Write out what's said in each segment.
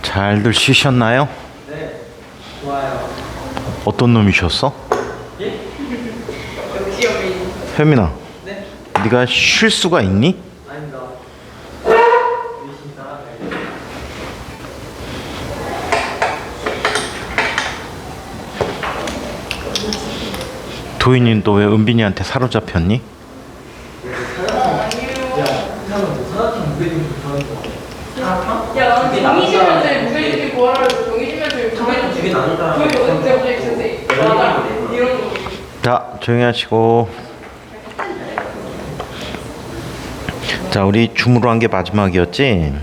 잘들 쉬셨나요? 네, 좋아요. 어떤 놈이셨어? 예? 혜민아, 네? 네가 쉴 수가 있니? 아닙니다. 열심히 따라가야죠. 도인이 너 왜 은빈이한테 사로잡혔니? 야, 나는 정의지면서 무게중심 구하라고 정의지면서 되게 나누다. 그게 어때 갑자기 선생님 맞아 이런 거. 자, 조용히 하시고. 자, 우리 줌으로 한 게 마지막이었지?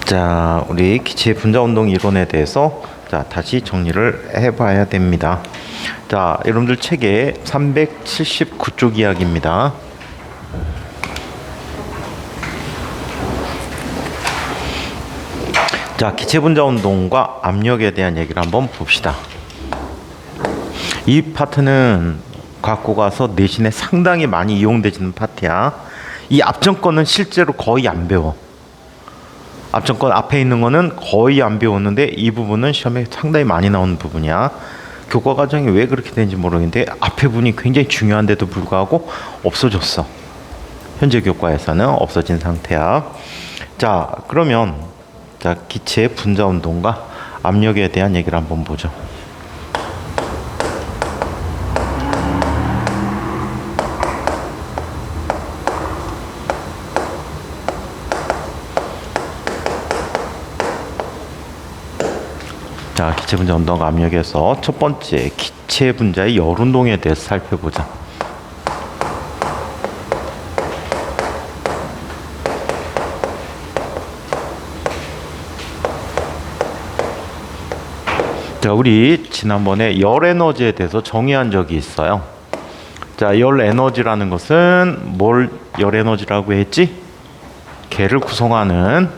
자, 우리 기체 분자 운동 이론에 대해서 자, 다시 정리를 해봐야 됩니다. 자, 여러분들 책에 379쪽 이야기입니다. 자, 기체 분자 운동과 압력에 대한 얘기를 한번 봅시다. 이 파트는 갖고 가서 내신에 상당히 많이 이용되지는 파트야. 이 앞전거는 실제로 거의 안 배워. 앞전거 앞에 있는 거는 거의 안 배웠는데 이 부분은 시험에 상당히 많이 나오는 부분이야. 교과 과정이 왜 그렇게 되는지 모르겠는데 앞에 부분이 굉장히 중요한데도 불구하고 없어졌어. 현재 교과에서는 없어진 상태야. 자, 그러면 자, 기체 분자 운동과 압력에 대한 얘기를 한번 보죠. 자, 기체 분자 운동과 압력에서 첫 번째 기체 분자의 열 운동에 대해서 살펴보자. 자, 우리 지난번에 열 에너지에 대해서 정의한 적이 있어요. 자, 열 에너지라는 것은 뭘 열 에너지라고 했지? 개를 구성하는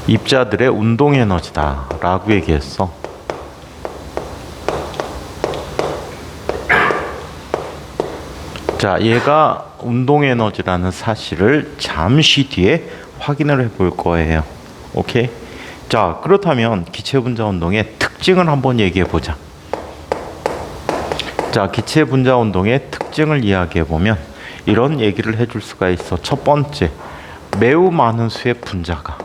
입자들의 운동 에너지다 라고 얘기했어. 자, 얘가 운동 에너지라는 사실을 잠시 뒤에 확인을 해볼 거예요. 오케이? 자, 그렇다면 기체 분자 운동의 특징을 한번 얘기해 보자. 자, 기체 분자 운동의 특징을 이야기해 보면 이런 얘기를 해줄 수가 있어. 첫 번째, 매우 많은 수의 분자가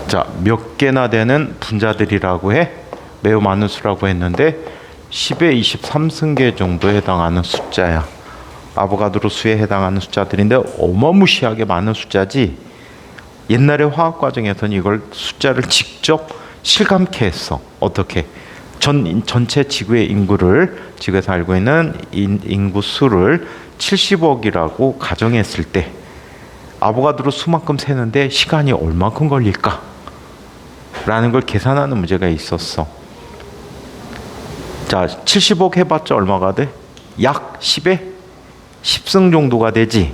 자, 몇 개나 되는 분자들이라고 해? 매우 많은 수라고 했는데 10의 23승계 정도에 해당하는 숫자야. 아보가드로 수에 해당하는 숫자들인데 어마무시하게 많은 숫자지. 옛날에 화학 과정에서는 이걸 숫자를 직접 실감케 했어. 어떻게? 전체 지구의 인구를, 지구에서 알고 있는 인구 수를 70억이라고 가정했을 때 아보가드로 수만큼 세는데 시간이 얼마큼 걸릴까? 라는 걸 계산하는 문제가 있었어. 자, 70억 해봤자 얼마가 돼? 약 10에 10승 정도가 되지.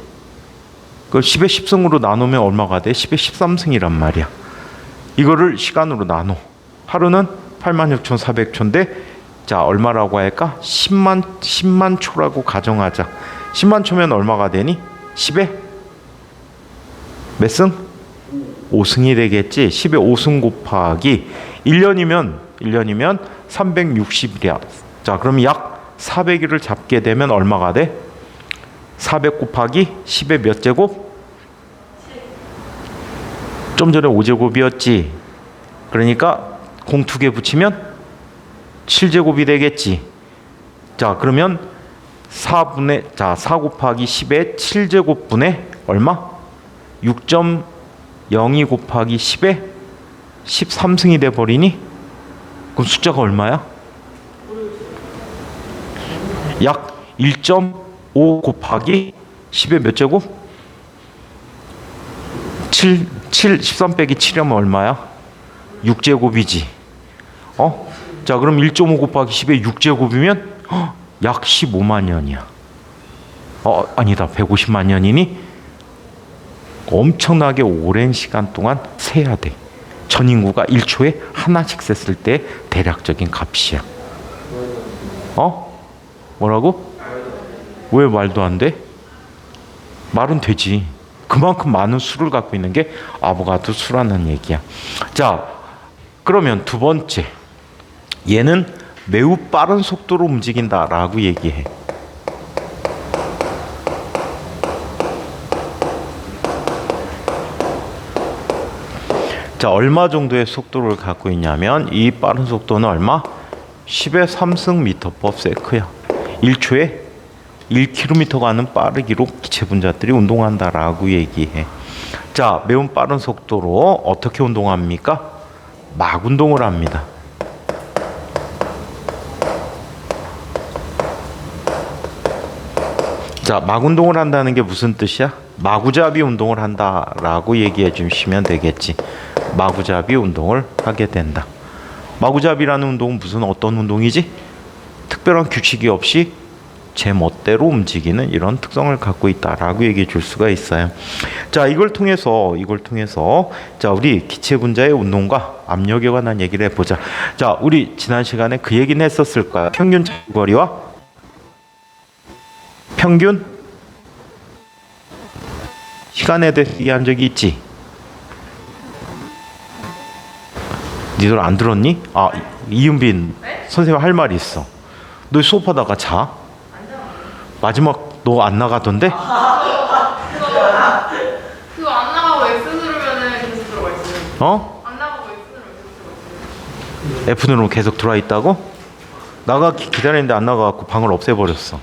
그걸 10에 10승으로 나누면 얼마가 돼? 10에 13승이란 말이야. 이거를 시간으로 나눠. 하루는 86,400초인데 자, 얼마라고 할까? 10만 초라고 가정하자. 10만 초면 얼마가 되니? 10에 몇 승? 5승이 되겠지. 10에 5승 곱하기 1년이면 360일이야. 자, 그럼 약 400일을 잡게 되면 얼마가 돼? 400 곱하기 10의 몇 제곱? 좀 전에 5제곱이었지. 그러니까 공 2개 붙이면 7제곱이 되겠지. 자, 그러면 4 곱하기 10의 7제곱분의 얼마? 6.02 곱하기 10에 13승이 돼버리니? 그럼 숫자가 얼마야? 약 1.5 곱하기 10의 몇 제곱? 13 빼기 7이면 얼마야? 6제곱이지. 자, 그럼 1.5 곱하기 10의 6제곱이면 약 15만 년이야. 아니다. 150만 년이니 엄청나게 오랜 시간 동안 세야 돼. 전 인구가 1초에 하나씩 셌을 때 대략적인 값이야. 뭐라고? 왜 말도 안 돼? 말은 되지. 그만큼 많은 수를 갖고 있는 게 아보가드 수라는 얘기야. 자, 그러면 두 번째, 얘는 매우 빠른 속도로 움직인다라고 얘기해. 자, 얼마 정도의 속도를 갖고 있냐면 이 빠른 속도는 얼마? 10의 3승 미터/세크야. 1초에 1km 가는 빠르기로 기체 분자들이 운동한다라고 얘기해. 자, 매우 빠른 속도로 어떻게 운동합니까? 막 운동을 합니다. 자, 막 운동을 한다는 게 무슨 뜻이야? 마구잡이 운동을 한다라고 얘기해 주시면 되겠지. 마구잡이 운동을 하게 된다. 마구잡이라는 운동은 어떤 운동이지? 특별한 규칙이 없이 제 멋대로 움직이는 이런 특성을 갖고 있다라고 얘기해 줄 수가 있어요. 자, 이걸 통해서 자, 우리 기체 분자의 운동과 압력에 관한 얘기를 해보자. 자, 우리 지난 시간에 그 얘기는 했었을 거야. 평균 장거리와 평균 시간에 대해 얘기한 적이 있지. 니들 안 들었니? 이은빈 선생님 할 말이 있어. 너 수업하다가 자? 마지막 너 안 나가던데? 그거 안 나가고 X 누르면은 계속 들어가 있어요. 안 나가고 X 누르면 계속 들어가 있어요. F 누르면 계속 들어와 있다고? 기다리는데 안 나가갖고 방을 없애버렸어.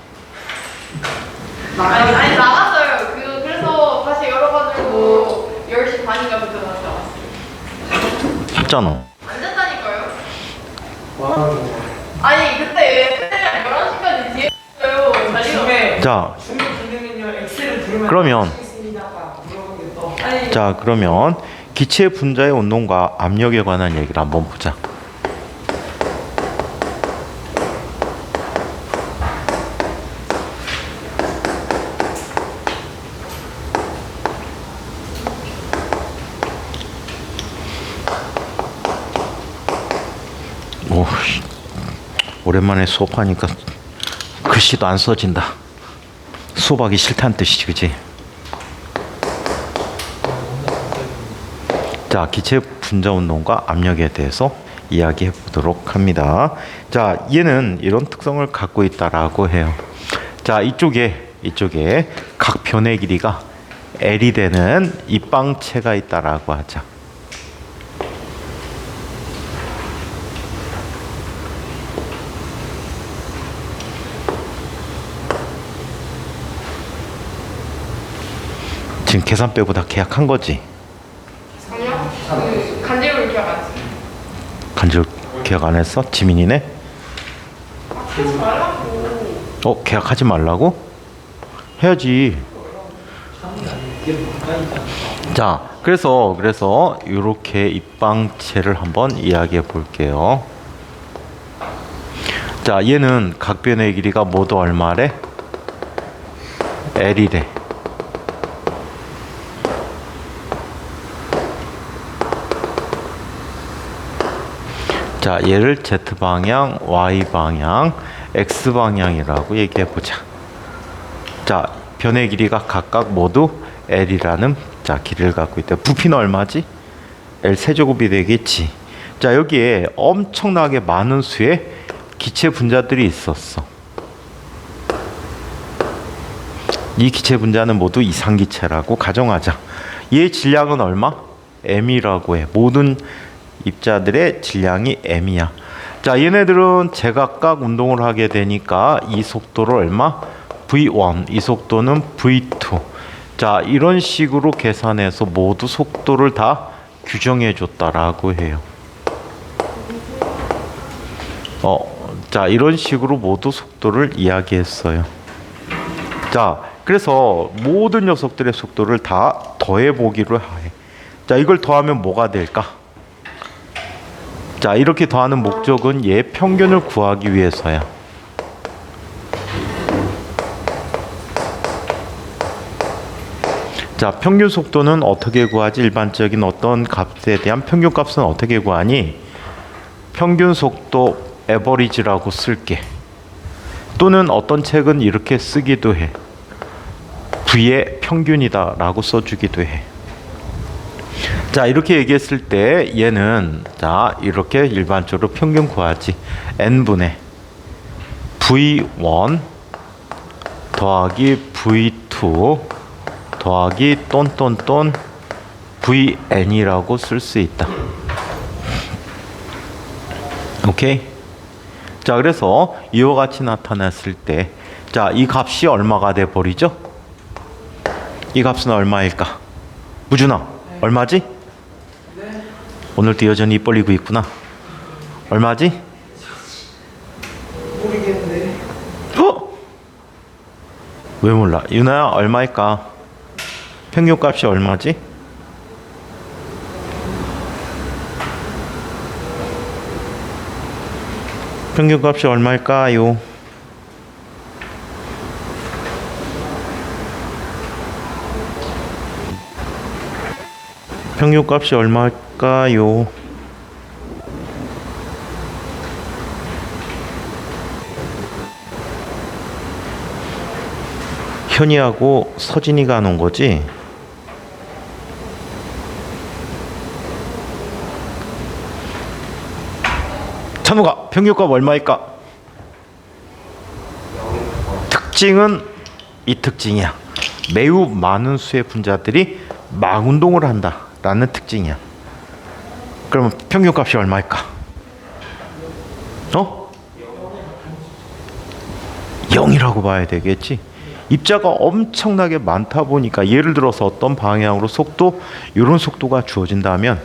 아니 나갔어요. 그래서 다시 열어가지고 10시 반인가 그때 다시 나왔어요. 했잖아. 안 됐다니까요. 와. 아니 그때 11시까지 뒤에 있어요. 자, 선생님은요 엑셀을 들으면 그러면 아니 자, 그러면 기체 분자의 운동과 압력에 관한 얘기를 한번 보자. 오랜만에 수업하니까 글씨도 안 써진다. 수업하기 싫다는 뜻이지, 그치? 자, 기체 분자 운동과 압력에 대해서 이야기해 보도록 합니다. 자, 얘는 이런 특성을 갖고 있다라고 해요. 자, 이쪽에 각 변의 길이가 L이 되는 입방체가 있다라고 하자. 지금 계산 빼고 다 계약한 거지? 아니요. 간제로 기억 안 했어요. 간절 계약 안 했어? 지민이네? 하지 말라고. 계약하지 말라고? 해야지. 자, 그래서 이렇게 입방체를 한번 이야기해 볼게요. 자, 얘는 각 변의 길이가 모두 얼마래? L이래. 자, 얘를 Z방향, Y방향, X방향이라고 얘기해 보자. 자, 변의 길이가 각각 모두 L이라는 길이를 갖고 있다. 부피는 얼마지? L 세제곱이 되겠지. 자, 여기에 엄청나게 많은 수의 기체 분자들이 있었어. 이 기체 분자는 모두 이상기체라고 가정하자. 얘 질량은 얼마? M이라고 해. 모든 입자들의 질량이 M이야. 자, 얘네들은 제각각 운동을 하게 되니까 이 속도를 얼마? V1, 이 속도는 V2. 자, 이런 식으로 계산해서 모두 속도를 다 규정해 줬다라고 해요. 자, 이런 식으로 모두 속도를 이야기했어요. 자, 그래서 모든 녀석들의 속도를 다 더해 보기로 해. 자, 이걸 더하면 뭐가 될까? 자, 이렇게 더하는 목적은 얘 평균을 구하기 위해서야. 자, 평균 속도는 어떻게 구하지? 일반적인 어떤 값에 대한 평균 값은 어떻게 구하니? 평균 속도 에버리지라고 쓸게. 또는 어떤 책은 이렇게 쓰기도 해. V의 평균이다 라고 써주기도 해. 자, 이렇게 얘기했을 때 얘는 자, 이렇게 일반적으로 평균 구하지. n분의 V1 더하기 V2 더하기 똔똔똔 VN이라고 쓸 수 있다. 오케이? 자, 그래서 이와 같이 나타났을 때 자, 이 값이 얼마가 돼 버리죠? 이 값은 얼마일까? 무준아, 얼마지? 오늘도 여전히 입 벌리고 있구나. 얼마지? 모르겠는데. 왜 몰라? 유나야, 얼마일까? 평균 값이 얼마지? 평균 값이 얼마일까요? 평균 값이 얼마일까요? 현이하고 서진이가 안 온 거지? 찬우가 평균값 얼마일까? 특징은 이 특징이야. 매우 많은 수의 분자들이 막 운동을 한다 라는 특징이야. 그러면 평균값이 얼마일까? 0이라고 봐야 되겠지. 입자가 엄청나게 많다 보니까 예를 들어서 어떤 방향으로 속도, 이런 속도가 주어진다면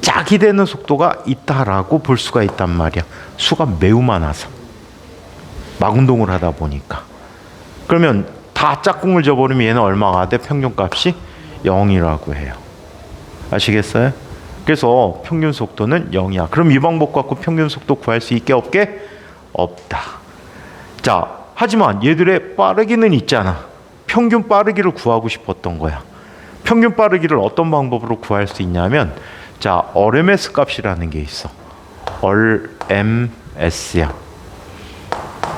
짝이 되는 속도가 있다라고 볼 수가 있단 말이야. 수가 매우 많아서 막 운동을 하다 보니까. 그러면 다 짝꿍을 줘버리면 얘는 얼마가 돼? 평균값이 0이라고 해요. 아시겠어요? 그래서 평균 속도는 0이야. 그럼 이 방법 갖고 평균 속도 구할 수 있게 없게? 없다. 자, 하지만 얘들의 빠르기는 있잖아. 평균 빠르기를 구하고 싶었던 거야. 평균 빠르기를 어떤 방법으로 구할 수 있냐면, 자, RMS 값이라는 게 있어. RMS야.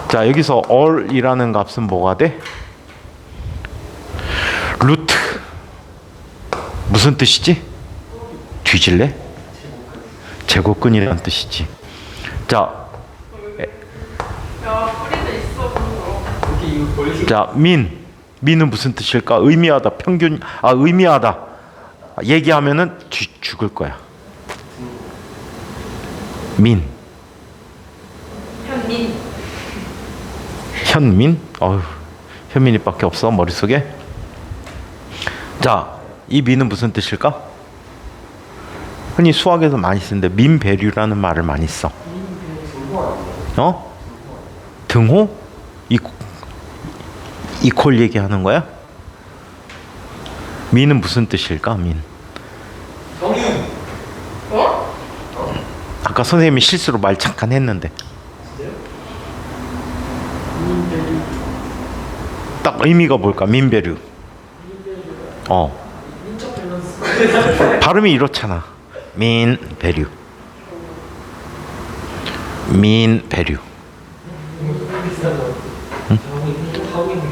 자, 여기서 R이라는 값은 뭐가 돼? 루트. 무슨 뜻이지? 뒤질래? 제곱근이라는 뜻이지. 자, 야, 뿌리도 있어, 그런 이렇게 이거 벌써 자, 민은 무슨 뜻일까? 의미하다, 평균, 의미하다. 얘기하면은 죽을 거야. 민. 현민. 현민? 현민이밖에 없어 머릿속에. 자, 이 민은 무슨 뜻일까? 흔히 수학에서 많이 쓰는데 민배류라는 말을 많이 써. 등호? 이퀄 얘기하는 거야? 민은 무슨 뜻일까? 민. 정유. 어? 아까 선생님이 실수로 말 잠깐 했는데. 딱 의미가 뭘까? 민배류. 발음이 이렇잖아. 민배류. 민배류. 응?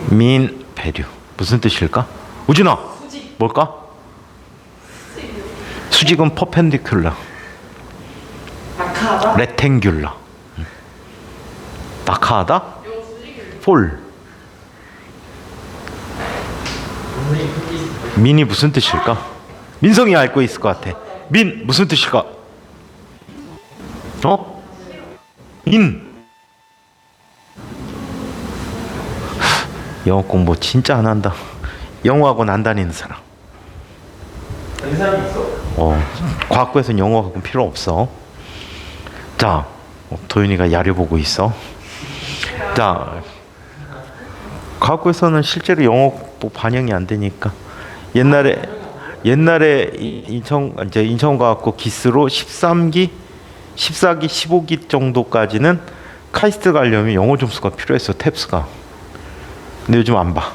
민배류. 무슨 뜻일까? 우진아. 뭘까? 수직은 퍼펜디큘러. 낙하하다. 레탱귤러. 낙하하다? 이거 수직이 폴. 민이 무슨 뜻일까? 민성이 알고 있을 것 같아. 민 무슨 뜻일까? 인. 영어 공부 진짜 안 한다. 영어학원 안 다니는 사람. 다른 사람이 있어? 과학부에서는 영어학원 필요 없어. 자, 도윤이가 야려보고 있어. 자, 과학부에서는 실제로 영어 반영이 안 되니까 옛날에 인천과학고 기스로 13기 14기, 15기 정도까지는 카이스트 가려면 영어 점수가 필요했어, 탭스가. 근데 요즘 안 봐.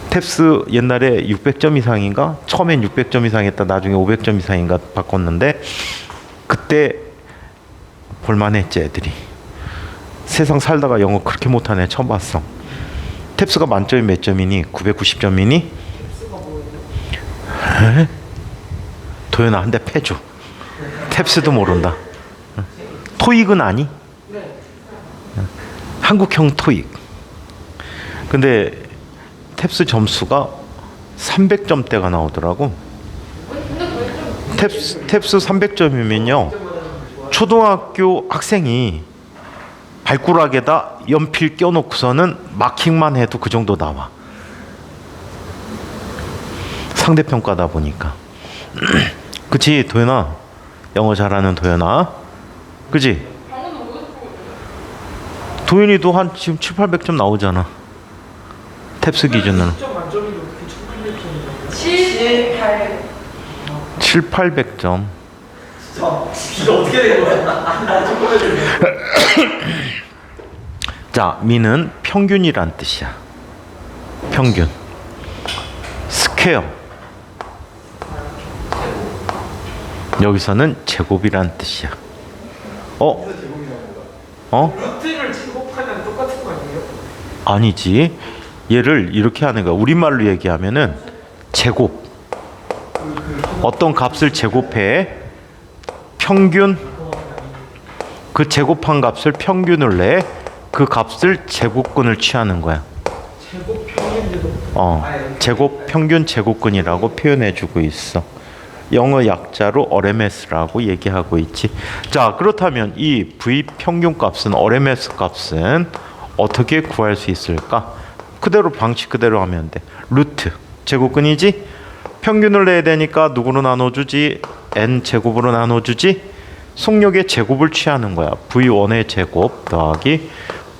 탭스 옛날에 600점 이상인가? 처음엔 600점 이상 했다 나중에 500점 이상인가 바꿨는데 그때 볼만했지 애들이. 세상 살다가 영어 그렇게 못하는 애 처음 봤어. 탭스가 만점이 몇 점이니? 990점이니? 도연아 한 대 패줘. 탭스도 모른다. 토익은 아니? 한국형 토익. 근데 탭스 점수가 300점대가 나오더라고. 탭스 300점이면요 초등학교 학생이 발가락에다 연필 껴놓고서는 마킹만 해도 그 정도 나와. 상대평가다 보니까. 그치 도연아? 영어 잘하는 도연아? 그치? 도연이도 한 지금 7, 800점 나오잖아. 탭스 기준으로 7, 800점. 이거 어떻게 된 거야? 자, 미는 평균이란 뜻이야. 평균. 스퀘어. 여기서는 제곱이란 뜻이야. 루트를 제곱하면 똑같은 거 아니에요? 아니지. 얘를 이렇게 하는 거야. 우리말로 얘기하면은 제곱. 어떤 값을 제곱해 평균 그 제곱한 값을 평균을 내 그 값을 제곱근을 취하는 거야. 제곱 평균제도. 제곱 평균 제곱근이라고 표현해 주고 있어. 영어 약자로 RMS라고 얘기하고 있지. 자, 그렇다면 이 V 평균 값은 RMS 값은 어떻게 구할 수 있을까? 그대로 방식 그대로 하면 돼. 루트 제곱근이지? 평균을 내야 되니까 누구로 나눠주지? n 제곱으로 나눠주지? 속력의 제곱을 취하는 거야. V1의 제곱 더하기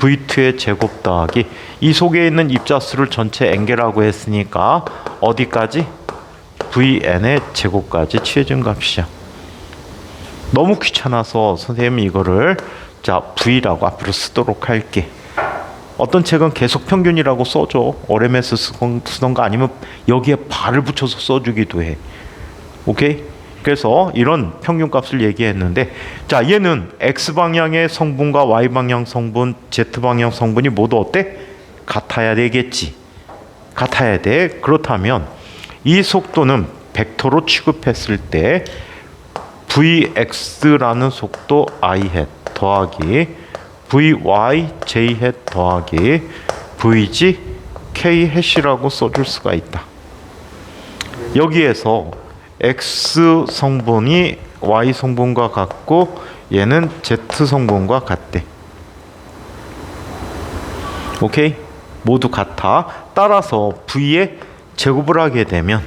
V2의 제곱 더하기 이 속에 있는 입자수를 전체 n개라고 했으니까 어디까지? Vn의 제곱까지 취해준 값이야. 너무 귀찮아서 선생님이 이거를 자 V라고 앞으로 쓰도록 할게. 어떤 책은 계속 평균이라고 써줘. RMS 쓰던가 아니면 여기에 발을 붙여서 써주기도 해. 오케이? 그래서 이런 평균값을 얘기했는데 자 얘는 X방향의 성분과 Y방향 성분, Z방향 성분이 모두 어때? 같아야 되겠지. 같아야 돼. 그렇다면 이 속도는 벡터로 취급했을 때 Vx라는 속도 I hat 더하기 Vy J hat 더하기 Vg K hat이라고 써줄 수가 있다. 여기에서 X 성분이 Y 성분과 같고 얘는 Z 성분과 같대. 오케이? 모두 같아. 따라서 V의 제곱을 하게 되면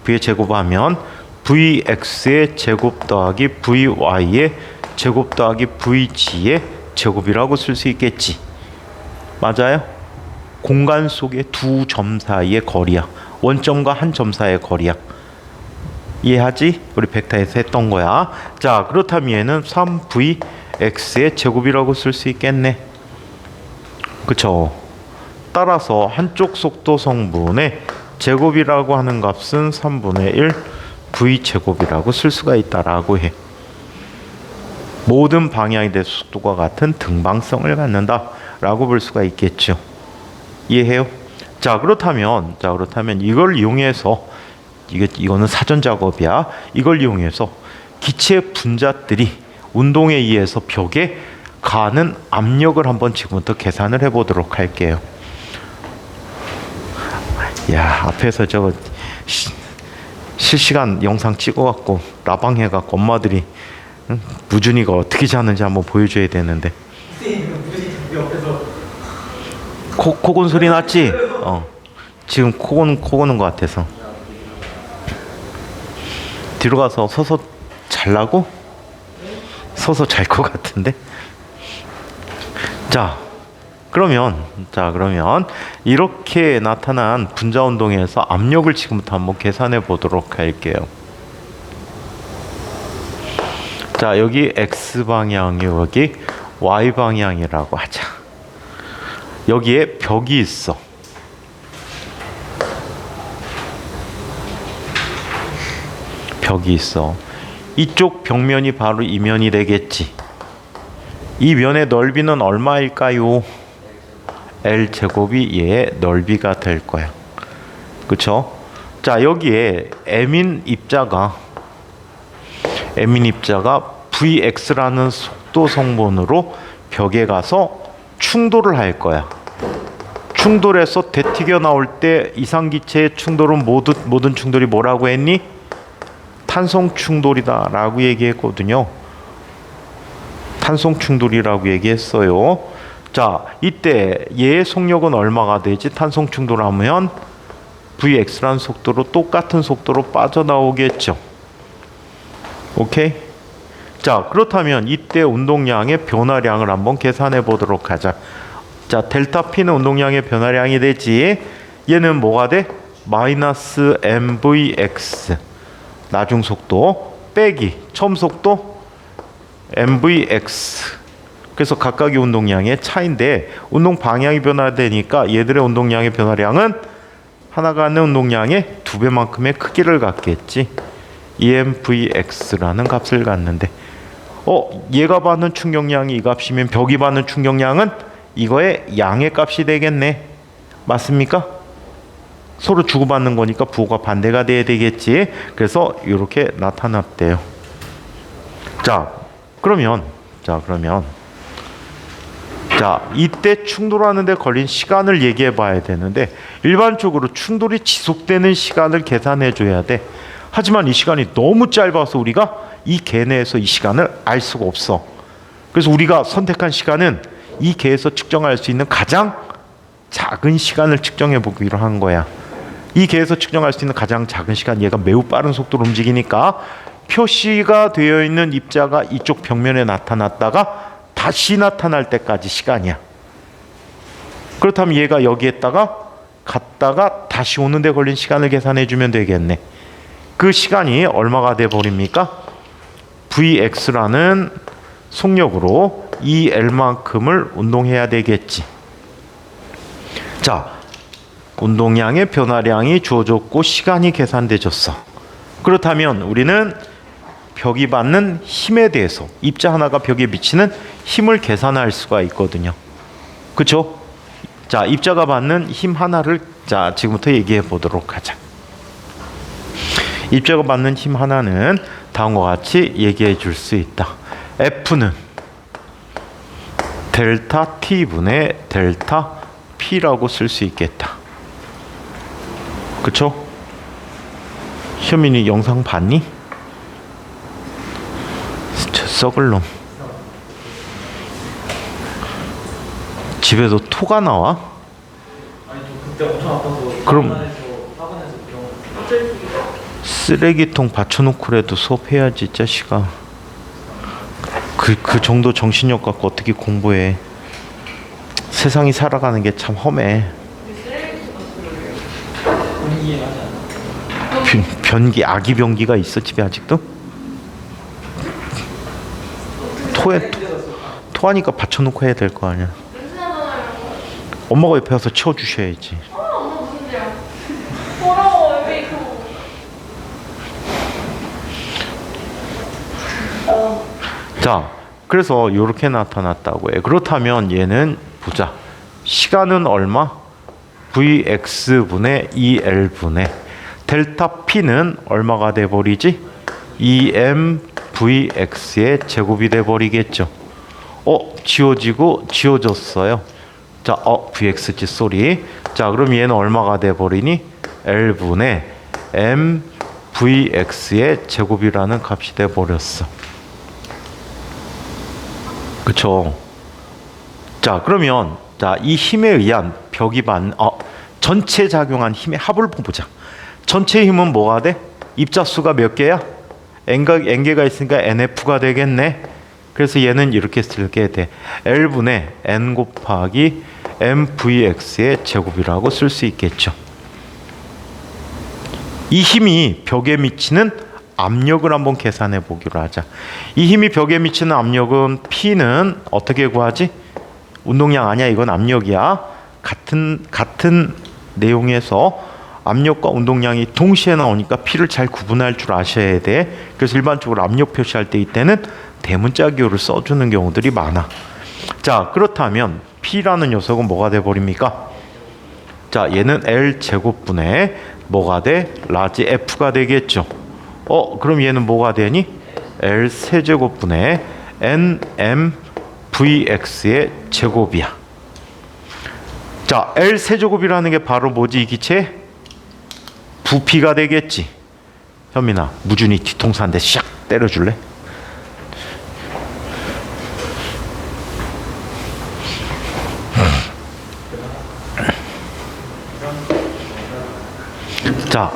V의 제곱하면 Vx의 제곱 더하기 Vy의 제곱 더하기 Vg의 제곱이라고 쓸 수 있겠지. 맞아요? 공간 속의 두 점 사이의 거리야. 원점과 한 점 사이의 거리야. 이해하지? 우리 벡터에서 했던 거야. 자, 그렇다면 얘는 3Vx의 제곱이라고 쓸 수 있겠네. 그쵸? 따라서 한쪽 속도 성분의 제곱이라고 하는 값은 3분의 1 V제곱이라고 쓸 수가 있다라고 해. 모든 방향에 대해 속도가 같은 등방성을 갖는다라고 볼 수가 있겠죠. 이해해요? 자, 그렇다면 이걸 이용해서 이거는 사전 작업이야. 이걸 이용해서 기체 분자들이 운동에 의해서 벽에 가는 압력을 한번 지금부터 계산을 해보도록 할게요. 야, 앞에서 저거 실시간 영상 찍어갖고 라방 해갖고 엄마들이 무준이가 어떻게 자는지 한번 보여줘야 되는데. 코곤 소리 났지? 지금 코고는 것 같아서. 뒤로 가서 서서 잘라고? 서서 잘 것 같은데. 자, 그러면 이렇게 나타난 분자 운동에서 압력을 지금부터 한번 계산해 보도록 할게요. 자, 자, 여기 X방향이 여기 Y방향이라고 하자. 여기에 벽이 있어. 벽이 있어. 이쪽 벽면이 바로 이 면이 되겠지. 이 면의 넓이는 얼마일까요? L제곱이 얘의 넓이가 될 거야. 그쵸? 자, 여기에 M인 입자가 Vx라는 속도 성분으로 벽에 가서 충돌을 할 거야. 충돌해서 되튀겨 나올 때 이상기체의 충돌은 모든 충돌이 뭐라고 했니? 탄성 충돌이다 라고 얘기했거든요. 탄성 충돌이라고 얘기했어요. 자, 이때 얘의 속력은 얼마가 되지? 탄성 충돌하면 Vx라는 속도로 똑같은 속도로 빠져나오겠죠. 오케이? 자, 그렇다면 이때 운동량의 변화량을 한번 계산해 보도록 하자. 자, 델타 P는 운동량의 변화량이 되지. 얘는 뭐가 돼? 마이너스 mvx 나중 속도 빼기 처음 속도 mvx. 그래서 각각의 운동량의 차인데 운동 방향이 변화되니까 얘들의 운동량의 변화량은 하나가 갖는 운동량의 2배만큼의 크기를 갖겠지. emvx라는 값을 갖는데 얘가 받는 충격량이 이 값이면 벽이 받는 충격량은 이거의 양의 값이 되겠네. 맞습니까? 서로 주고받는 거니까 부호가 반대가 돼야 되겠지. 그래서 이렇게 나타났대요. 자, 그러면 이때 충돌하는 데 걸린 시간을 얘기해 봐야 되는데 일반적으로 충돌이 지속되는 시간을 계산해 줘야 돼. 하지만 이 시간이 너무 짧아서 우리가 이 개 내에서 이 시간을 알 수가 없어. 그래서 우리가 선택한 시간은 이 개에서 측정할 수 있는 가장 작은 시간을 측정해 보기로 한 거야. 이 개에서 측정할 수 있는 가장 작은 시간, 얘가 매우 빠른 속도로 움직이니까 표시가 되어 있는 입자가 이쪽 벽면에 나타났다가 다시 나타날 때까지 시간이야. 그렇다면 얘가 여기에다가 갔다가 다시 오는데 걸린 시간을 계산해 주면 되겠네. 그 시간이 얼마가 돼 버립니까? Vx라는 속력으로 EL만큼을 운동해야 되겠지. 자, 운동량의 변화량이 주어졌고 시간이 계산되졌어. 그렇다면 우리는 벽이 받는 힘에 대해서 입자 하나가 벽에 미치는 힘을 계산할 수가 있거든요. 그렇죠? 자, 입자가 받는 힘 하나를 자 지금부터 얘기해 보도록 하자. 입자가 받는 힘 하나는 다음과 같이 얘기해 줄 수 있다. F는 델타 T분의 델타 P라고 쓸 수 있겠다. 그쵸? 현민이 영상 봤니? 저 썩을 놈. 집에서 토가 나와? 아니 저 그때 엄청 아파서 그럼 학원에서 병원 쓰레기통 받쳐놓고라도 수업해야지, 자식아. 그 정도 정신력 갖고 어떻게 공부해? 세상이 살아가는 게 참 험해. 분위기에 맞지 않나? 변기, 아기 변기가 있어 집에 아직도? 토하니까 받쳐놓고 해야 될 거 아니야. 엄마가 옆에 와서 치워주셔야지. 엄마 무슨 일이야? 더러워 왜 이거? 자, 그래서 이렇게 나타났다고 해. 그렇다면 얘는 보자. 시간은 얼마? Vx분의 EL분의 델타 P는 얼마가 돼버리지? EmVx의 제곱이 돼버리겠죠. 지워졌어요. 자, VX지 쏘리. 자, 그럼 얘는 얼마가 돼버리니? L분의 MVx의 제곱이라는 값이 돼버렸어. 그쵸? 자, 그러면 이 힘에 의한 벽이 받는 전체 작용한 힘의 합을 보자. 전체 힘은 뭐가 돼? 입자수가 몇 개야? n개가 있으니까 nf가 되겠네. 그래서 얘는 이렇게 쓰게 돼. L분의 n 곱하기 mvx의 제곱이라고 쓸 수 있겠죠. 이 힘이 벽에 미치는 압력을 한번 계산해 보기로 하자. 이 힘이 벽에 미치는 압력은 P는 어떻게 구하지? 운동량 아니야. 이건 압력이야. 같은 내용에서 압력과 운동량이 동시에 나오니까 P를 잘 구분할 줄 아셔야 돼. 그래서 일반적으로 압력 표시할 때 이때는 대문자 기호를 써주는 경우들이 많아. 자, 그렇다면 P라는 녀석은 뭐가 돼버립니까? 자, 얘는 L 제곱분의 뭐가 돼? 라지 F가 되겠죠. 그럼 얘는 뭐가 되니? L 세제곱분의 NMVX의 제곱이야. 자, L 세제곱이라는 게 바로 뭐지? 이 기체? 부피가 되겠지. 현민아, 무준이 뒤통수 한 대 샥 때려줄래? 자,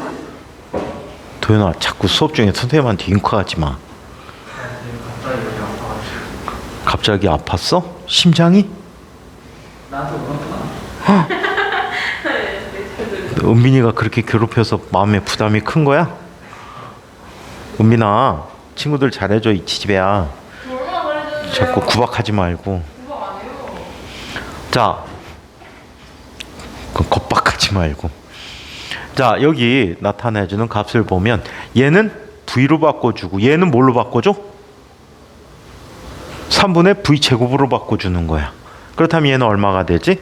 도현아, 자꾸 수업 중에 선생님한테 윙크하지 마. 갑자기 아팠어? 심장이? 나한테 울었구나. 은빈이가 그렇게 괴롭혀서 마음에 부담이 큰 거야? 은빈아, 친구들 잘해줘. 이 지지배야. 얼마나 잘해줬는데요? 자꾸 구박하지 말고. 구박 안 해요. 자, 겁박하지 말고. 자, 여기 나타내주는 값을 보면 얘는 V로 바꿔주고 얘는 뭘로 바꿔줘? 3분의 V 제곱으로 바꿔주는 거야. 그렇다면 얘는 얼마가 되지?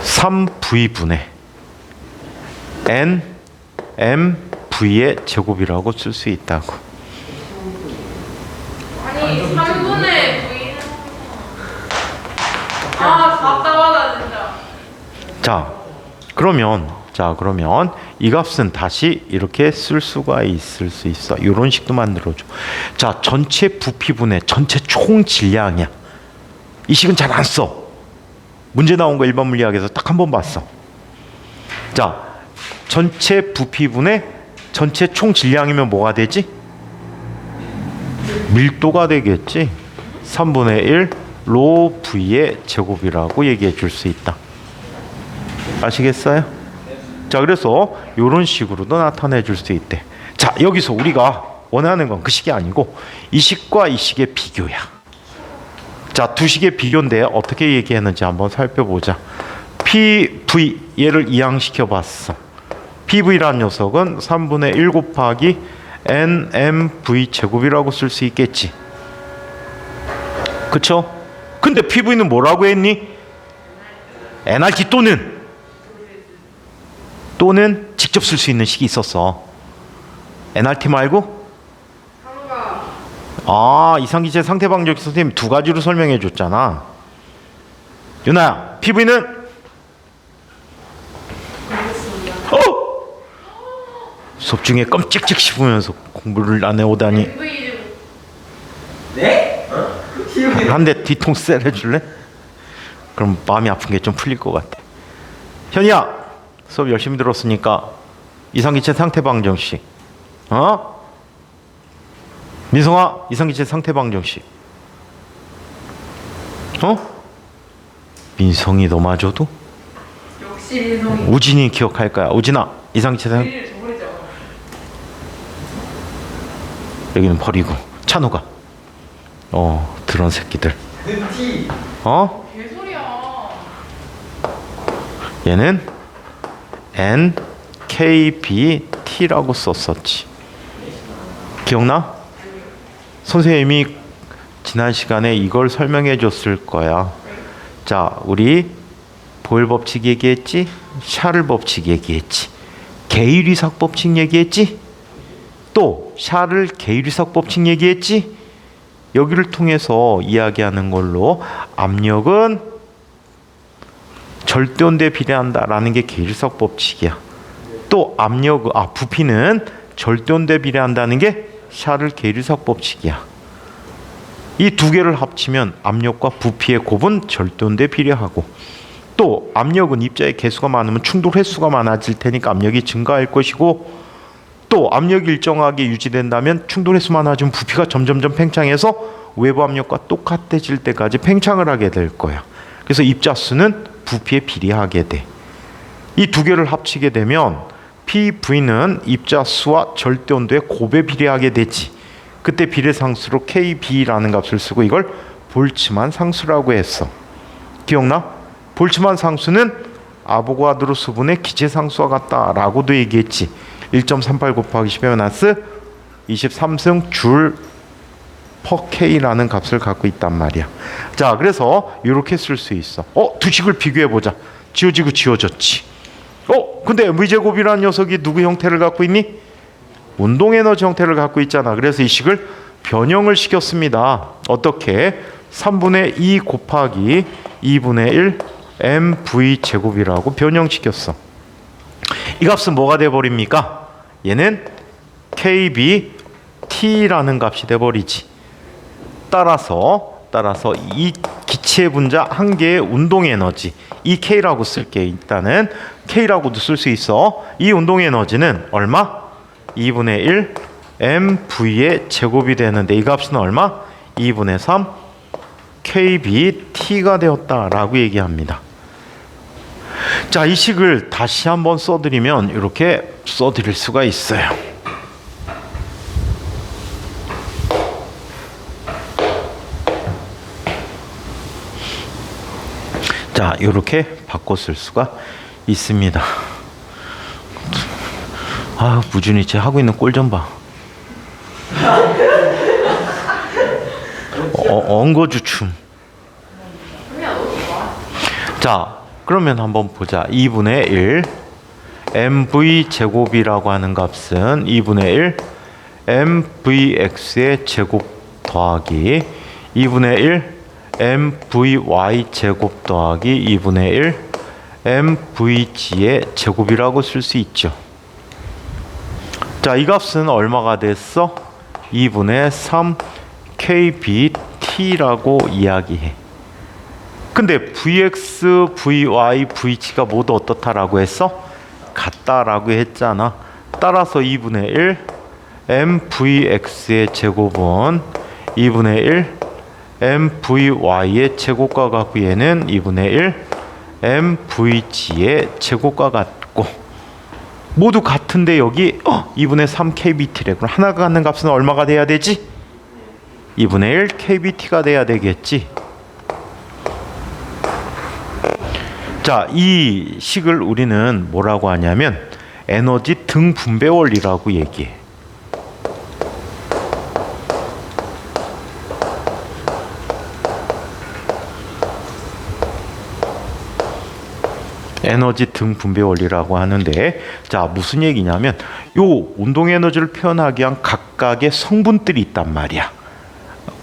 3V분의 NMV의 제곱이라고 쓸 수 있다고. 아니 3분의 V는 답답하다 진짜. 그러면 이 값은 다시 이렇게 쓸 수가 있을 수 있어. 이런 식도 만들어줘. 자, 전체 부피분의 전체 총 질량이야. 이 식은 잘 안 써. 문제 나온 거 일반 물리학에서 딱 한 번 봤어. 자, 전체 부피분의 전체 총 질량이면 뭐가 되지? 밀도가 되겠지. 3분의 1 로 V의 제곱이라고 얘기해 줄 수 있다. 아시겠어요? 자, 그래서 이런 식으로도 나타내 줄 수 있대. 자, 여기서 우리가 원하는 건 그 식이 아니고 이 식과 이 식의 비교야. 자, 두 식의 비교인데 어떻게 얘기했는지 한번 살펴보자. PV, 얘를 이항시켜 봤어. PV라는 녀석은 3분의 1 곱하기 NMV 제곱이라고 쓸 수 있겠지. 그쵸? 근데 PV는 뭐라고 했니? NRT 또는 직접 쓸 수 있는 식이 있었어. NRT 말고? 이상기체 상태방정식 선생님 두 가지로 설명해 줬잖아. 유나야, PV는? 수업 중에 껌찍찍 씹으면서 공부를 안 해오다니. 네? 한 대 뒤통수 때려줄래? 그럼 마음이 아픈 게 좀 풀릴 것 같아. 현이야, 수업 열심히 들었으니까 이상기체 상태방정식. 민성아, 이상기체 상태방정식. 민성이 너마저도? 역시 민성이. 우진이 기억할 거야. 우진아, 이상기체 우리를 저버리죠. 여기는 버리고. 찬호가. 드런 새끼들. 티. 개소리야. 얘는 NKBT라고 썼었지. 기억나? 선생님이 지난 시간에 이걸 설명해 줬을 거야. 자, 우리 보일 법칙 얘기했지? 샤를 법칙 얘기했지? 게이리삭 법칙 얘기했지? 또 샤를 게이리삭 법칙 얘기했지? 여기를 통해서 이야기하는 걸로 압력은 절대온도에 비례한다라는 게 게이리삭 법칙이야. 또 부피는 절대온도에 비례한다는 게 샤를 게이리삭 법칙이야. 이 두 개를 합치면 압력과 부피의 곱은 절대온도에 비례하고, 또 압력은 입자의 개수가 많으면 충돌 횟수가 많아질 테니까 압력이 증가할 것이고, 또 압력이 일정하게 유지된다면 충돌 횟수 많아지면 부피가 점점점 팽창해서 외부 압력과 똑같아질 때까지 팽창을 하게 될 거야. 그래서 입자 수는 부피에 비례하게 돼. 이 두 개를 합치게 되면 PV는 입자 수와 절대 온도의 곱에 비례하게 되지. 그때 비례 상수로 KB라는 값을 쓰고 이걸 볼츠만 상수라고 했어. 기억나? 볼츠만 상수는 아보가드로 수분의 기체 상수와 같다라고도 얘기했지. 1.38 곱하기 10의 마이너스 23승 줄 per K라는 값을 갖고 있단 말이야. 자, 그래서 이렇게 쓸 수 있어. 두 식을 비교해 보자. 지워지고 지워졌지. 근데 V제곱이라는 녀석이 누구 형태를 갖고 있니? 운동에너지 형태를 갖고 있잖아. 그래서 이 식을 변형을 시켰습니다. 어떻게? 3분의 2 곱하기 2분의 1 mv제곱이라고 변형시켰어. 이 값은 뭐가 돼버립니까? 얘는 kbt라는 값이 돼버리지. 따라서 이 기체 분자 한 개의 운동 에너지, 이 K라고 쓸게. 일단은 K라고도 쓸 수 있어. 이 운동 에너지는 얼마? 2분의 1 mv의 제곱이 되는데 이 값은 얼마? 2분의 3 kbt가 되었다라고 얘기합니다. 자, 이 식을 다시 한번 써드리면 이렇게 써드릴 수가 있어요. 자, 이렇게 바꿔 쓸 수가 있습니다. 무준이 쟤 하고 있는 꼴 좀 봐. 엉거주춤. 자, 그러면 한번 보자. 2분의 1 mv 제곱이라고 하는 값은 2분의 1 mvx의 제곱 더하기 2분의 1 mvy 제곱 더하기 2분의 1 mvg의 제곱이라고 쓸 수 있죠. 자, 이 값은 얼마가 됐어? 2분의 3 kbt라고 이야기해. 근데 vx, vy, vg가 모두 어떻다라고 했어? 같다라고 했잖아. 따라서 2분의 1 mvx의 제곱은 2분의 1 mvy의 제곱과 같고 얘는 2분의 1 mvg의 제곱과 같고 모두 같은데 여기 2분의 3 kbt래. 그럼 하나가 갖는 값은 얼마가 돼야 되지? 2분의 1 kbt가 돼야 되겠지. 자, 이 식을 우리는 뭐라고 하냐면 에너지 등분배 원리라고 얘기해. 에너지 등분배 원리라고 하는데, 자, 무슨 얘기냐면 요 운동 에너지를 표현하기 위한 각각의 성분들이 있단 말이야.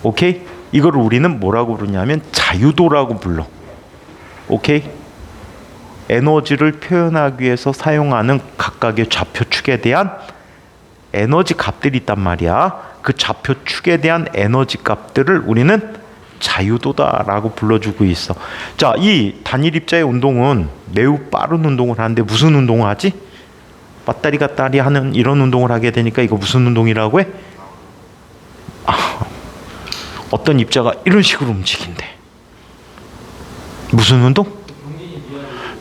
오케이? 이걸 우리는 뭐라고 부르냐면 자유도라고 불러. 오케이? 에너지를 표현하기 위해서 사용하는 각각의 좌표축에 대한 에너지 값들이 있단 말이야. 그 좌표축에 대한 에너지 값들을 우리는 자유도다라고 불러주고 있어. 자, 이 단일 입자의 운동은 매우 빠른 운동을 하는데 무슨 운동을 하지? 왔다리 갔다리 하는 이런 운동을 하게 되니까 이거 무슨 운동이라고 해? 어떤 입자가 이런 식으로 움직인대. 무슨 운동?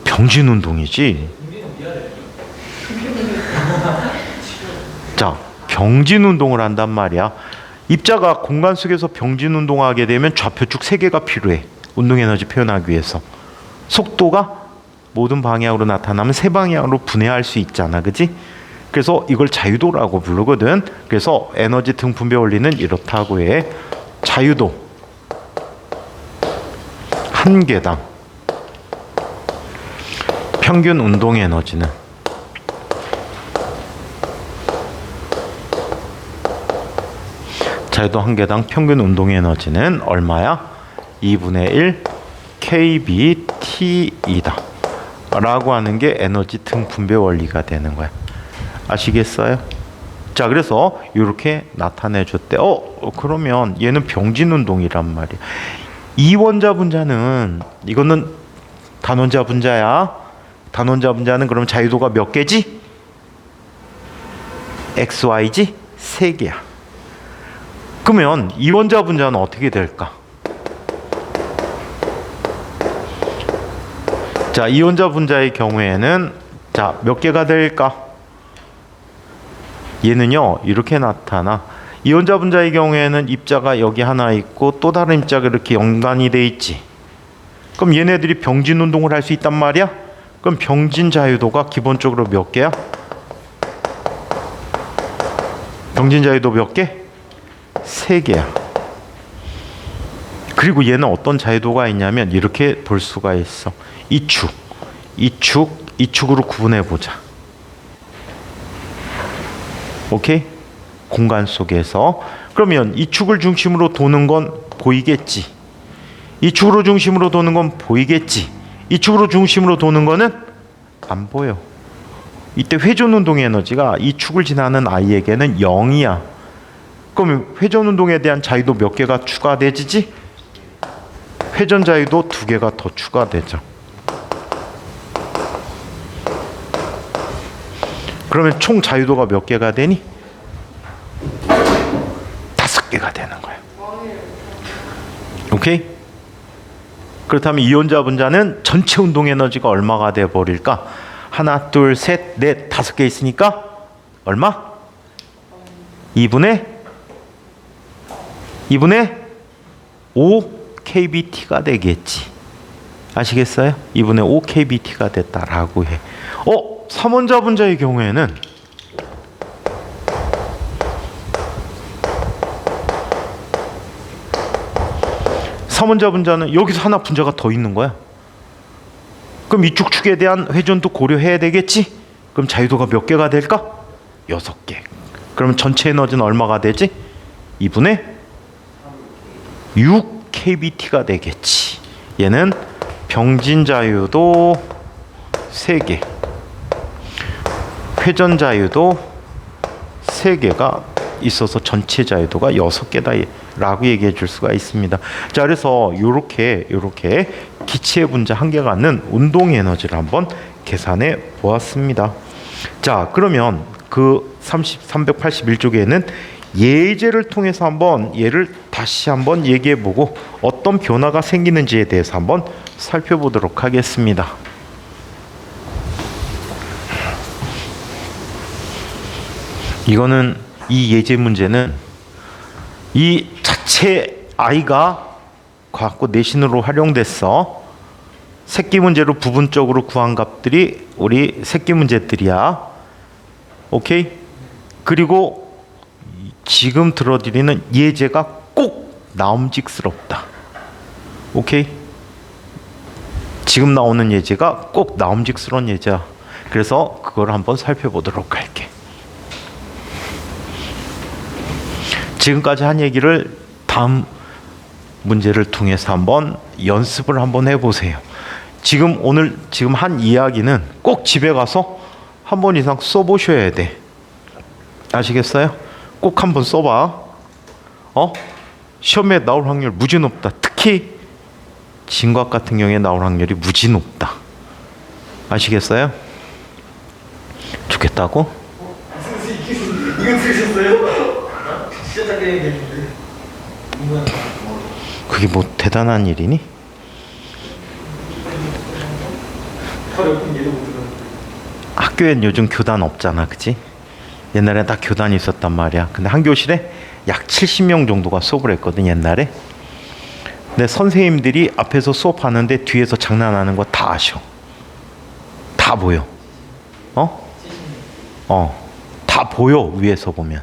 병진 운동이지. 자, 병진 운동을 한단 말이야. 입자가 공간 속에서 병진 운동하게 되면 좌표축 3개가 필요해. 운동 에너지 표현하기 위해서. 속도가 모든 방향으로 나타나면 3방향으로 분해할 수 있잖아. 그지? 그래서 이걸 자유도라고 부르거든. 그래서 에너지 등분배 원리는 이렇다고 해. 자유도 한 개당 평균 운동 에너지는 자유도 한 개당 평균 운동 에너지는 얼마야? 2분의 1 kbt이다 라고 하는 게 에너지 등분배 원리가 되는 거야. 아시겠어요? 자, 그래서 이렇게 나타내 줬대. 그러면 얘는 병진 운동이란 말이야. 이원자 분자는 이거는 단원자 분자야. 단원자 분자는 그럼 자유도가 몇 개지? XY지? 3개야. 그러면 이원자 분자는 어떻게 될까? 자, 이원자 분자의 경우에는 자, 몇 개가 될까? 얘는요 이렇게 나타나. 이온자 분자의 경우에는 입자가 여기 하나 있고 또 다른 입자가 이렇게 연관이 돼 있지. 그럼 얘네들이 병진 운동을 할 수 있단 말이야. 그럼 병진 자유도가 기본적으로 몇 개야? 병진 자유도 몇 개? 3개야. 그리고 얘는 어떤 자유도가 있냐면 이렇게 볼 수가 있어. 이 축으로 구분해 보자. 오케이? 공간 속에서. 그러면 이 축을 중심으로 도는 건 보이겠지. 이 축으로 중심으로 도는 건 보이겠지. 이 축으로 중심으로 도는 거는 안 보여. 이때 회전 운동의 에너지가 이 축을 지나는 아이에게는 0이야. 그럼 회전 운동에 대한 자유도 몇 개가 추가되지? 회전 자유도 2개가 더 추가되죠. 그러면 총 자유도가 몇 개가 되니? 5개가 되는 거야. 오케이? 그렇다면 이온자 분자는 전체 운동 에너지가 얼마가 돼 버릴까? 하나, 둘, 셋, 넷, 5개 있으니까 얼마? 2분의 5 kBT가 되겠지. 아시겠어요? 2분의 5 kBT가 됐다라고 해. 3원자 분자의 경우에는 삼원자 분자는 여기서 하나 분자가 더 있는 거야. 그럼 이쪽 축에 대한 회전도 고려해야 되겠지? 그럼 자유도가 몇 개가 될까? 6개. 그러면 전체 에너지는 얼마가 되지? 2분의 6 kBT가 되겠지. 얘는 병진 자유도 3개, 회전 자유도 3개가 있어서 전체 자유도가 6개다 라고 얘기해 줄 수가 있습니다. 자, 그래서 요렇게 기체 분자 한계 갖는 운동 에너지를 한번 계산해 보았습니다. 자, 그러면 그 381쪽에는 예제를 통해서 한번 얘를 다시 한번 얘기해 보고 어떤 변화가 생기는지에 대해서 한번 살펴보도록 하겠습니다. 이거는 이 예제 문제는 이 자체 아이가 갖고 내신으로 활용됐어. 새끼 문제로 부분적으로 구한 값들이 우리 새끼 문제들이야. 오케이? 그리고 지금 들어드리는 예제가 꼭 나옴직스럽다. 오케이? 지금 나오는 예제가 꼭 나옴직스러운 예제야. 그래서 그걸 한번 살펴보도록 할게. 지금까지 한 얘기를 다음 문제를 통해서 한번 연습을 한번 해보세요. 지금 한 이야기는 꼭 집에 가서 한 번 이상 써보셔야 돼. 아시겠어요? 꼭 한번 써봐. 시험에 나올 확률 무지 높다. 특히 진과학 같은 경우에 나올 확률이 무지 높다. 아시겠어요? 좋겠다고? 이거 들으셨어요? 진짜 작게 얘기했는데. 그게 뭐 대단한 일이니? 학교엔 요즘 교단 없잖아, 그치? 옛날에 다 교단이 있었단 말이야. 근데 한 교실에 약 70명 정도가 수업을 했거든, 옛날에. 근데 선생님들이 앞에서 수업하는데 뒤에서 장난하는 거 다 아셔. 다 보여. 다 보여, 위에서 보면.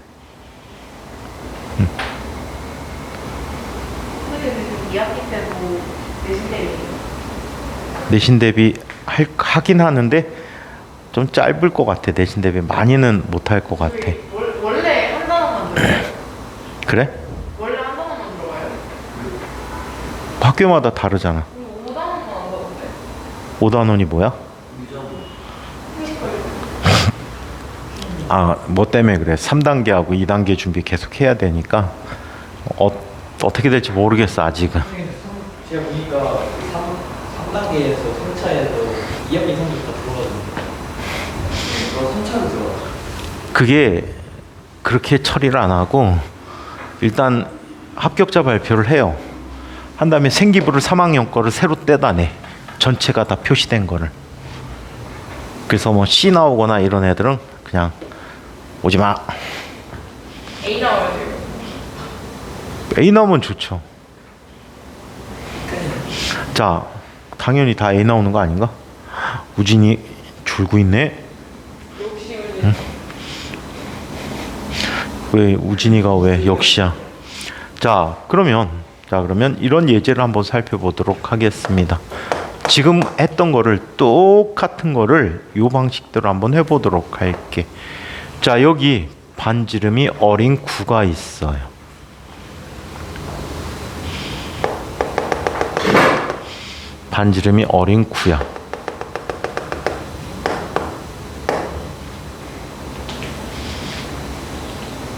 선생님 2학기 때도 내신 대비 내신 대비 하긴 하는데 좀 짧을 것 같아. 내신 대비 많이는 못할 것 같아. 원래 한 단원만 들어가요? 그래? 원래 한 단원만 들어가요? 학교마다 다르잖아. 5단원만 안 가던데? 5단원이 뭐야? 뭐 때문에 그래. 3단계하고 2단계 준비 계속 해야 되니까 어떻게 될지 모르겠어, 아직은. 제가 보니까 3단계에서 3차에서 2학기 이상도 다 들어가거든요. 3차로 들어가. 그게 그렇게 처리를 안 하고 일단 합격자 발표를 해요. 한 다음에 생기부를 3학년 거를 새로 떼다 내. 전체가 다 표시된 거를. 그래서 뭐 C 나오거나 이런 애들은 그냥 오지 마. A 나와야 돼요. A 나오면 좋죠. 자, 당연히 다 A 나오는 거 아닌가? 우진이 졸고 있네. 욕심을 왜 우진이가 왜 역시야? 자, 그러면 이런 예제를 한번 살펴보도록 하겠습니다. 지금 했던 거를 똑같은 거를 이 방식대로 한번 해보도록 할게. 자, 여기 반지름이 어린 9가 있어요. 반지름이 어린 9야.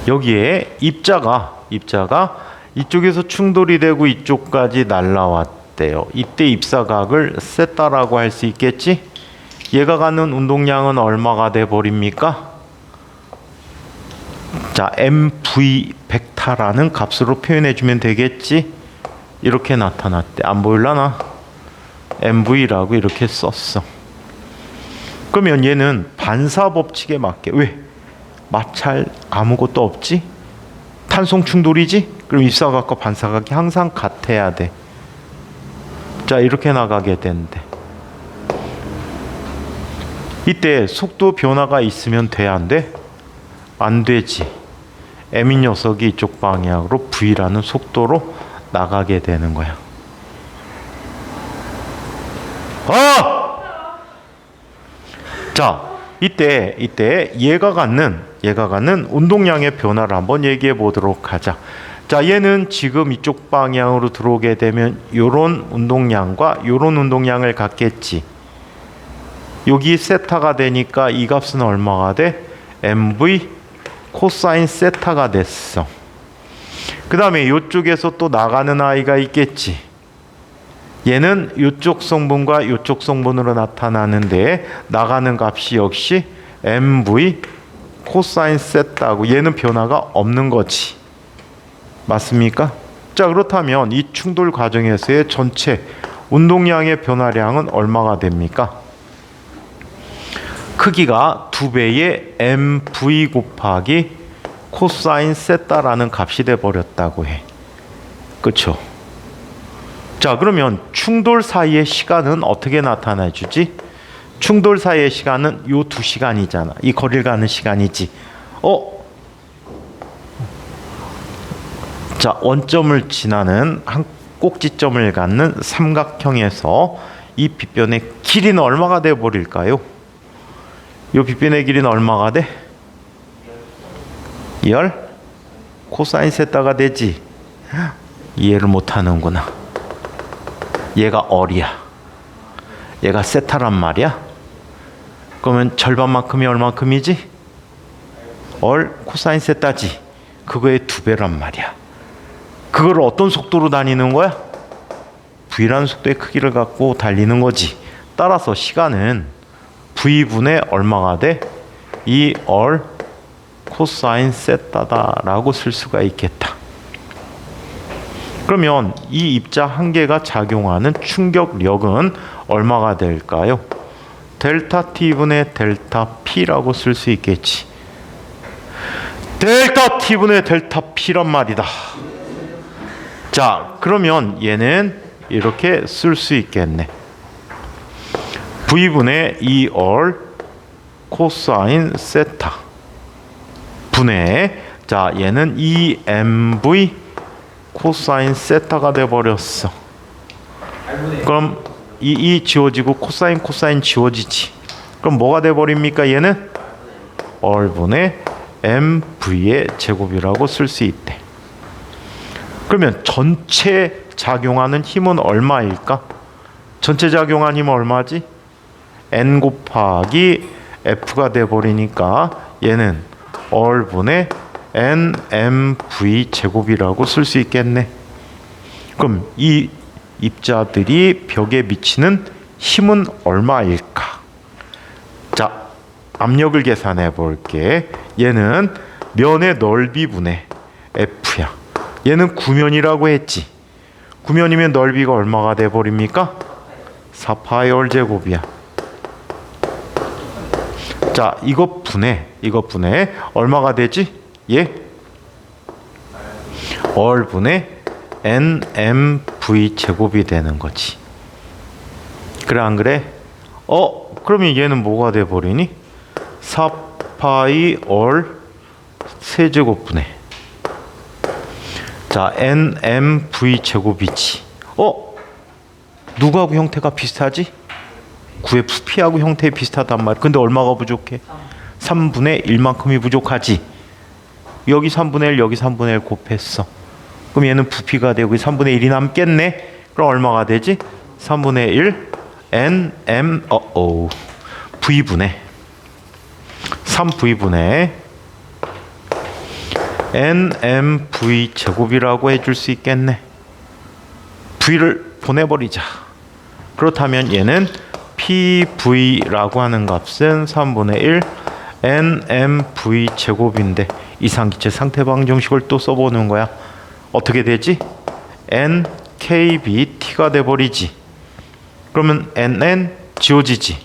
여기에 입자가 이쪽에서 충돌이 되고 이쪽까지 날라왔대요. 이때 입사각을 세타라고 할 수 있겠지? 얘가 갖는 운동량은 얼마가 돼 버립니까? 자, mv 벡터라는 값으로 표현해 주면 되겠지? 이렇게 나타났대. 안 보일라나? mv라고 이렇게 썼어. 그러면 얘는 반사 법칙에 맞게, 왜? 마찰 아무것도 없지? 탄성 충돌이지? 그럼 입사각과 반사각이 항상 같아야 돼. 자, 이렇게 나가게 된대. 이때 속도 변화가 있으면 돼, 안 돼? 안 되지. m인 녀석이 이쪽 방향으로 v라는 속도로 나가게 되는 거야. 자, 이때 얘가 갖는 운동량의 변화를 한번 얘기해 보도록 하자. 자, 얘는 지금 이쪽 방향으로 들어오게 되면 요런 운동량과 요런 운동량을 갖겠지. 여기 세타가 되니까 이 값은 얼마가 돼? mv 코사인 세타가 됐어. 그 다음에 이쪽에서 또 나가는 아이가 있겠지. 얘는 이쪽 성분과 이쪽 성분으로 나타나는데 나가는 값이 역시 mv 코사인 세타고 얘는 변화가 없는 거지. 맞습니까? 자, 그렇다면 이 충돌 과정에서의 전체 운동량의 변화량은 얼마가 됩니까? 크기가 2배의 mv 곱하기 코사인 세타라는 값이 돼 버렸다고 해. 그렇죠? 자, 그러면 충돌 사이의 시간은 어떻게 나타내 주지? 충돌 사이의 시간은 요 2시간이잖아. 이 거리를 가는 시간이지. 자, 원점을 지나는 한 꼭지점을 갖는 삼각형에서 이 빗변의 길이는 얼마가 돼 버릴까요? 요 빗변의 길이는 얼마가 돼? 열 코사인 세타가 되지. 이해를 못 하는구나. 얘가 얼이야. 얘가 세타란 말이야. 그러면 절반만큼이 얼만큼이지? 얼 코사인 세타지. 그거의 2배란 말이야. 그걸 어떤 속도로 다니는 거야? v라는 속도의 크기를 갖고 달리는 거지. 따라서 시간은 v분의 얼마가 돼? 이 얼 코사인 세타다라고 쓸 수가 있겠다. 그러면 이 입자 한 개가 작용하는 충격력은 얼마가 될까요? 델타 t분의 델타 p라고 쓸 수 있겠지. 델타 t분의 델타 p란 말이다. 자, 그러면 얘는 이렇게 쓸 수 있겠네. v분의 2얼 코사인 세타 분의, 자, 얘는 2mv 코사인 세타가 돼버렸어. 그럼 이 지워지고 코사인 지워지지. 그럼 뭐가 돼버립니까? 얘는 얼분의 mv의 제곱이라고 쓸 수 있대. 그러면 전체 작용하는 힘은 얼마일까? 전체 작용하는 힘은 얼마지? n 곱하기 f가 돼버리니까 얘는 얼분의 nmv 제곱이라고 쓸 수 있겠네. 그럼 이 입자들이 벽에 미치는 힘은 얼마일까? 자, 압력을 계산해 볼게. 얘는 면의 넓이분의 f야. 얘는 구면이라고 했지. 구면이면 넓이가 얼마가 돼 버립니까? 4파이 얼 제곱이야. 자, 이것 분해 얼마가 되지? 예? 얼분의 NMV 제곱이 되는 거지. 그래 안 그래? 그러면 얘는 뭐가 돼 버리니? 4파이 얼 세제곱분의 자 NMV 제곱이지. 누구하고 형태가 비슷하지? 9의 부피하고 형태 비슷하단 말이야. 근데 얼마가 부족해? 3분의 1만큼이 부족하지. 여기 3분의 1 여기 3분의 1 곱했어. 그럼 얘는 부피가 되고 3분의 1이 남겠네. 그럼 얼마가 되지? 3분의 1 NM V분의 3V분의 NMV 제곱이라고 해줄 수 있겠네. V를 보내버리자. 그렇다면 얘는 PV라고 하는 값은 3분의 1 NMV 제곱인데 이상기체 상태방 정식을 또 써보는 거야. 어떻게 되지? NKBT가 돼버리지. 그러면 NN 지워지지.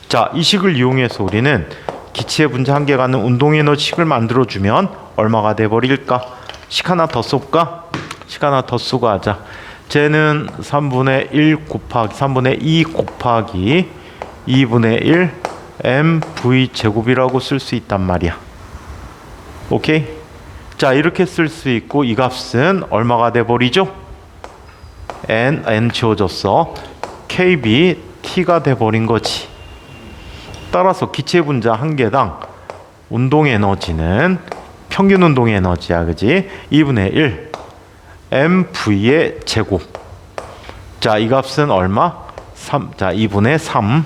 자, 이 식을 이용해서 우리는 기체의 분자 한계 가는 운동에너지식을 만들어주면 얼마가 돼버릴까? 식 하나 더 쏠까? 식 하나 더 쓰고 하자. 쟤는 3분의 1 곱하기 3분의 2 곱하기 2분의 1 mv 제곱이라고 쓸 수 있단 말이야. 오케이? 자, 이렇게 쓸 수 있고 이 값은 얼마가 돼버리죠? n 지워졌어. kb t가 돼버린 거지. 따라서 기체 분자 한 개당 운동 에너지는 평균 운동 에너지야, 그지? 2분의 1 mv의 제곱. 자, 이 값은 얼마? 3. 자, 2분의 3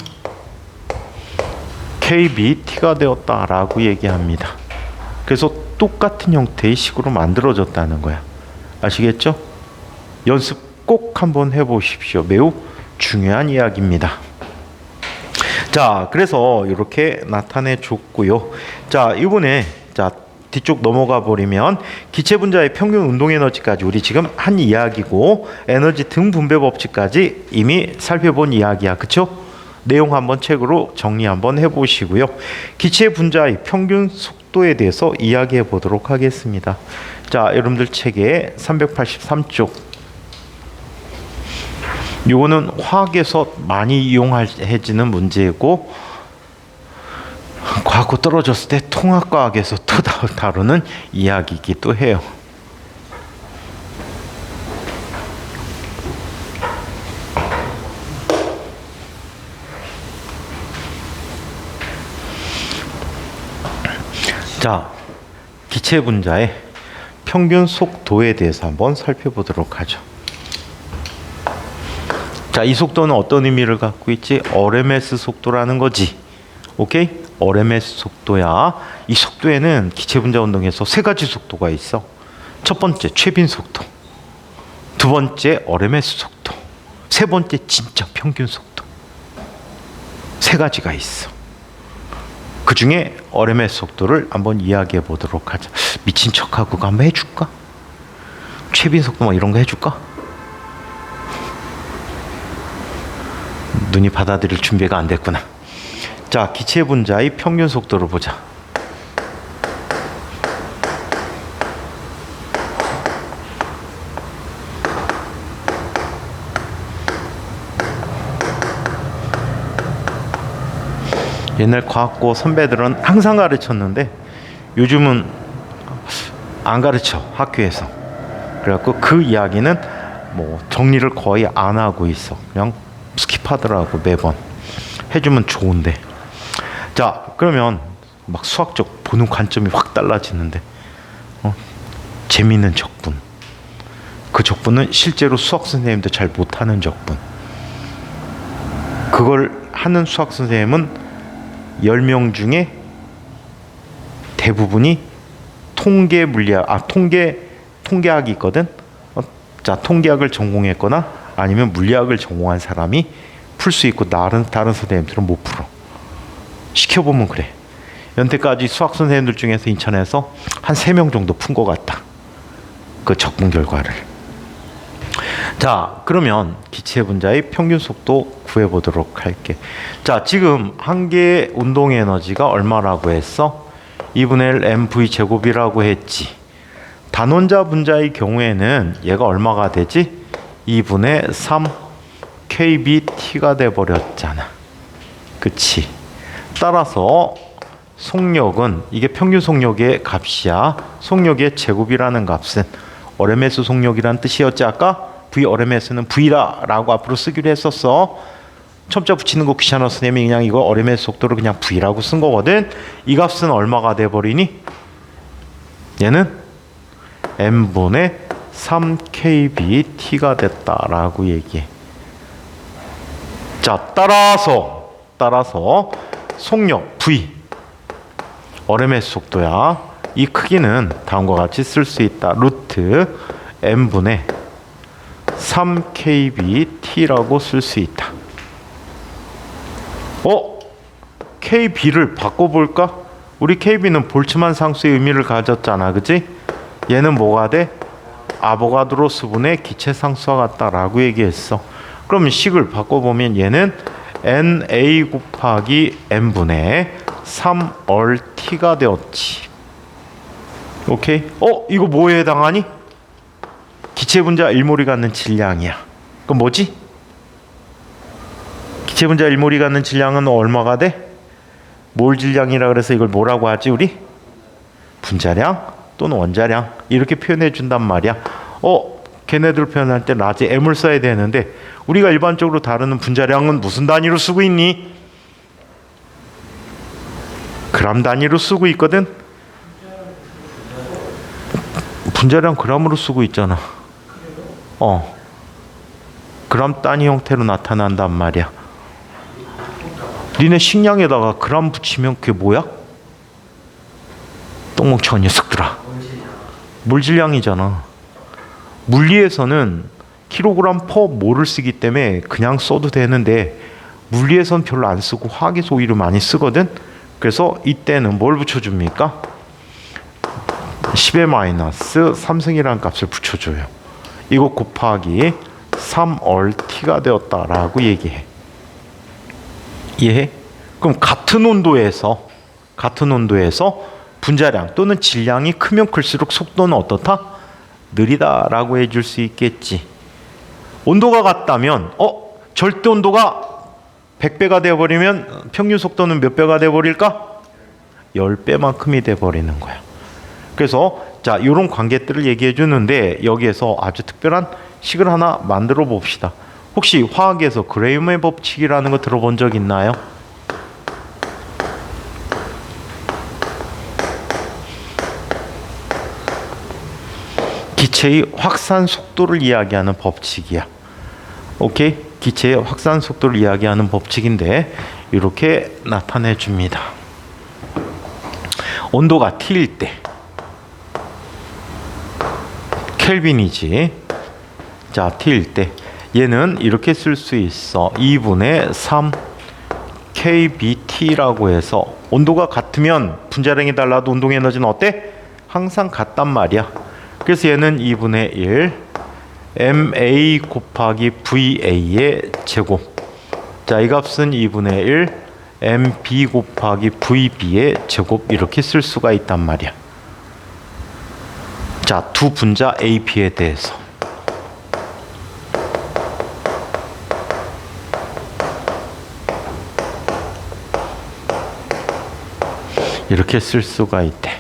kbt가 되었다라고 얘기합니다. 그래서 똑같은 형태의 식으로 만들어졌다는 거야. 아시겠죠? 연습 꼭 한번 해보십시오. 매우 중요한 이야기입니다. 자, 그래서 이렇게 나타내 줬고요. 자, 이번에 자 뒤쪽 넘어가 버리면 기체 분자의 평균 운동 에너지까지 우리 지금 한 이야기고 에너지 등 분배 법칙까지 이미 살펴본 이야기야. 그쵸? 내용 한번 책으로 정리 한번 해보시고요. 기체 분자의 평균 속도에 대해서 이야기해 보도록 하겠습니다. 자, 여러분들 책에 383쪽. 요거는 화학에서 많이 이용해지는 문제고 과거 떨어졌을 때 통합과학에서 또 다루는 이야기이기도 해요. 자, 기체 분자의 평균 속도에 대해서 한번 살펴보도록 하죠. 자, 이 속도는 어떤 의미를 갖고 있지? RMS 속도라는 거지. 오케이? RMS 속도야. 이 속도에는 기체 분자 운동에서 세 가지 속도가 있어. 첫 번째 최빈 속도, 두 번째 RMS 속도, 세 번째 진짜 평균 속도. 세 가지가 있어. 그 중에 RMS 속도를 한번 이야기해 보도록 하자. 미친 척하고 그거 한번 해줄까? 최빈 속도 뭐 이런 거 해줄까? 눈이 받아들일 준비가 안 됐구나. 자, 기체 분자의 평균 속도를 보자. 옛날 과학고 선배들은 항상 가르쳤는데 요즘은 안 가르쳐, 학교에서. 그래갖고 그 이야기는 뭐 정리를 거의 안 하고 있어. 그냥 스킵하더라고. 매번 해주면 좋은데. 자, 그러면 막 수학적 보는 관점이 확 달라지는데 재미있는 적분. 그 적분은 실제로 수학 선생님도 잘 못하는 적분. 그걸 하는 수학 선생님은 10명 중에 대부분이 통계 물리학, 통계학이 있거든. 자, 통계학을 전공했거나 아니면 물리학을 전공한 사람이 풀 수 있고 다른 선생님들은 못 풀어. 시켜보면 그래. 연태까지 수학 선생님들 중에서 인천에서 한 3명 정도 푼 것 같다. 그 적분 결과를. 자, 그러면 기체 분자의 평균 속도 구해보도록 할게. 자, 지금 한 개의 운동 에너지가 얼마라고 했어? 2분의 1 mv 제곱이라고 했지. 단원자 분자의 경우에는 얘가 얼마가 되지? 2분의 3 kbt가 돼버렸잖아. 그치? 따라서 속력은 이게 평균 속력의 값이야. 속력의 제곱이라는 값은 RMS 속력이란 뜻이었지 아까? V RMS는 V라고 앞으로 쓰기로 했었어. 첨자 붙이는 거 귀찮아서 선생님이 그냥 이거 RMS 속도를 그냥 V라고 쓴 거거든. 이 값은 얼마가 돼버리니? 얘는 n분의 3kbt가 됐다라고 얘기해. 자, 따라서 속력 V RMS 속도야. 이 크기는 다음과 같이 쓸 수 있다. 루트 n분의 3kbt라고 쓸 수 있다. KB를 바꿔볼까? 우리 KB는 볼츠만 상수의 의미를 가졌잖아. 그치? 얘는 뭐가 돼? 아보가드로 수분의 기체 상수와 같다라고 얘기했어. 그러면 식을 바꿔보면 얘는 NA 곱하기 N분의 3RT가 되었지. 오케이? 이거 뭐에 해당하니? 기체 분자 1몰이 갖는 질량이야. 그럼 뭐지? 기체 분자 1몰이 갖는 질량은 얼마가 돼? 몰 질량이라 그래서 이걸 뭐라고 하지 우리? 분자량 또는 원자량 이렇게 표현해 준단 말이야. 걔네들 표현할 때 라지 M을 써야 되는데 우리가 일반적으로 다루는 분자량은 무슨 단위로 쓰고 있니? 그람 단위로 쓰고 있거든. 분자량 그람으로 쓰고 있잖아. 그람 단위 형태로 나타난단 말이야. 니네 식량에다가 그람 붙이면 그게 뭐야? 똥멍청한 녀석들아. 물질량이잖아. 물리에서는 킬로그램 퍼 몰을 쓰기 때문에 그냥 써도 되는데 물리에선 별로 안 쓰고 화학에서 오히려 많이 쓰거든. 그래서 이때는 뭘 붙여줍니까? 10의 마이너스 3승이라는 값을 붙여줘요. 이거 곱하기 3RT가 되었다라고 얘기해. 이해해? 그럼 같은 온도에서 분자량 또는 질량이 크면 클수록 속도는 어떻다? 느리다라고 해줄 수 있겠지. 온도가 같다면 절대 온도가 100배가 되어버리면 평균 속도는 몇 배가 되어버릴까? 10배만큼이 되어버리는 거야. 그래서 자, 이런 관계들을 얘기해 주는데 여기에서 아주 특별한 식을 하나 만들어 봅시다. 혹시 화학에서 그레임의 법칙이라는 거 들어본 적 있나요? 기체의 확산 속도를 이야기하는 법칙이야. 오케이? 기체의 확산 속도를 이야기하는 법칙인데 이렇게 나타내 줍니다. 온도가 T일 때 켈빈이지. 자, T일 때 얘는 이렇게 쓸 수 있어. 2분의 3 kBT라고 해서 온도가 같으면 분자량이 달라도 운동 에너지는 어때? 항상 같단 말이야. 그래서 얘는 2분의 1 MA 곱하기 VA의 제곱. 자, 이 값은 2분의 1 MB 곱하기 VB의 제곱 이렇게 쓸 수가 있단 말이야. 자, 두 분자 A, B에 대해서 이렇게 쓸 수가 있대.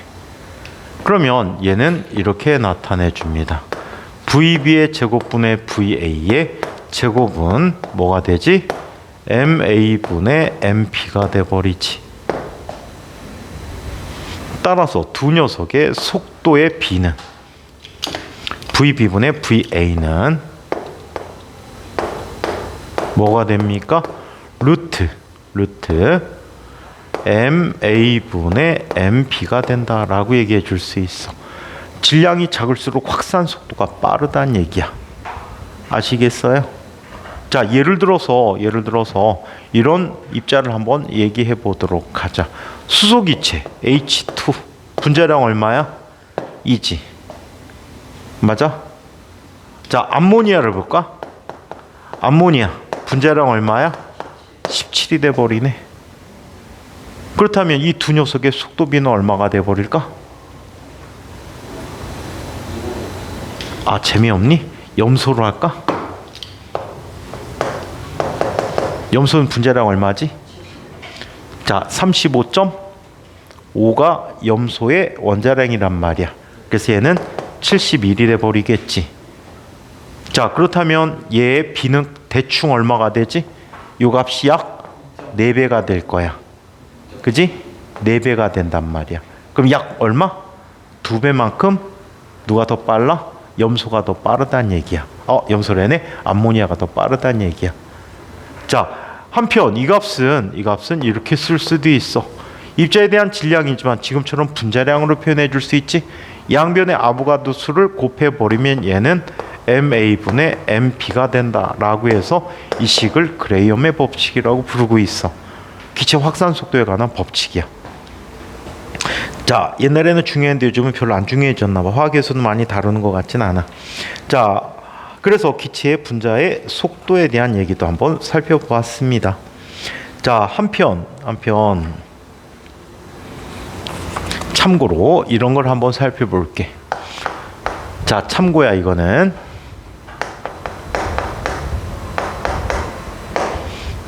그러면 얘는 이렇게 나타내 줍니다. VB의 제곱분의 VA의 제곱은 뭐가 되지? MA분의 MP가 돼버리지. 따라서 두 녀석의 속도의 B는 VB분의 VA는 뭐가 됩니까? 루트 MA분의 MP가 된다라고 얘기해 줄 수 있어. 질량이 작을수록 확산 속도가 빠르다는 얘기야. 아시겠어요? 자, 예를 들어서 이런 입자를 한번 얘기해 보도록 하자. 수소기체 H2 분자량 얼마야? 2지. 맞아? 자, 암모니아를 볼까? 암모니아 분자량 얼마야? 17이 돼 버리네. 그렇다면 이 두 녀석의 속도 B는 얼마가 돼 버릴까? 아, 재미없니? 염소로 할까? 염소는 분자량 얼마지? 자, 35.5가 염소의 원자량이란 말이야. 그래서 얘는 71이 돼버리겠지. 자, 그렇다면 얘의 B는 대충 얼마가 되지? 요 값이 약 4배가 될 거야. 그지? 4배가 된단 말이야. 그럼 약 얼마? 2배만큼 누가 더 빨라? 염소가 더 빠르다는 얘기야. 염소래네. 암모니아가 더 빠르다는 얘기야. 자, 한편 이 값은 이렇게 쓸 수도 있어. 입자에 대한 질량이지만 지금처럼 분자량으로 표현해 줄 수 있지. 양변의 아보가드 수를 곱해 버리면 얘는 MA분의 MB가 된다라고 해서 이 식을 그레이엄의 법칙이라고 부르고 있어. 기체 확산 속도에 관한 법칙이야. 자, 옛날에는 중요했는데 요즘은 별로 안 중요해졌나 봐. 화학에서도 많이 다루는 것 같진 않아. 자, 그래서 기체의 분자의 속도에 대한 얘기도 한번 살펴보았습니다. 자, 한편 참고로 이런 걸 한번 살펴볼게. 자, 참고야 이거는.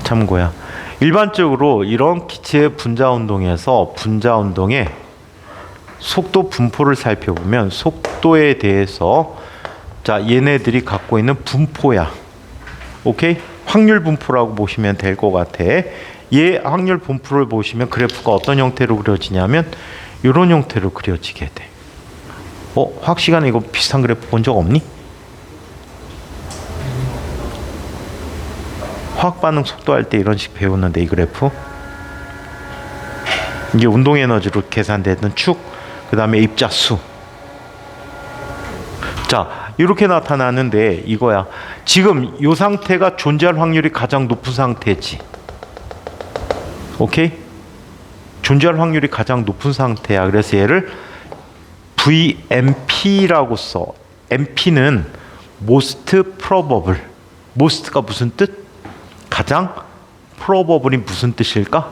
참고야. 일반적으로 이런 기체의 분자 운동에서 분자 운동의 속도 분포를 살펴보면 속도에 대해서 자, 얘네들이 갖고 있는 분포야. 오케이? 확률 분포라고 보시면 될 것 같아. 얘 확률 분포를 보시면 그래프가 어떤 형태로 그려지냐면 이런 형태로 그려지게 돼. 화학 시간에 이거 비슷한 그래프 본 적 없니? 화학 반응 속도할 때 이런 식 배웠는데 이 그래프. 이게 운동 에너지로 계산되는 축, 그 다음에 입자수. 자, 이렇게 나타나는데 이거야. 지금 이 상태가 존재할 확률이 가장 높은 상태지. 오케이? 존재할 확률이 가장 높은 상태야. 그래서 얘를 VMP라고 써. MP는 most probable. most가 무슨 뜻? 가장. probable이 무슨 뜻일까?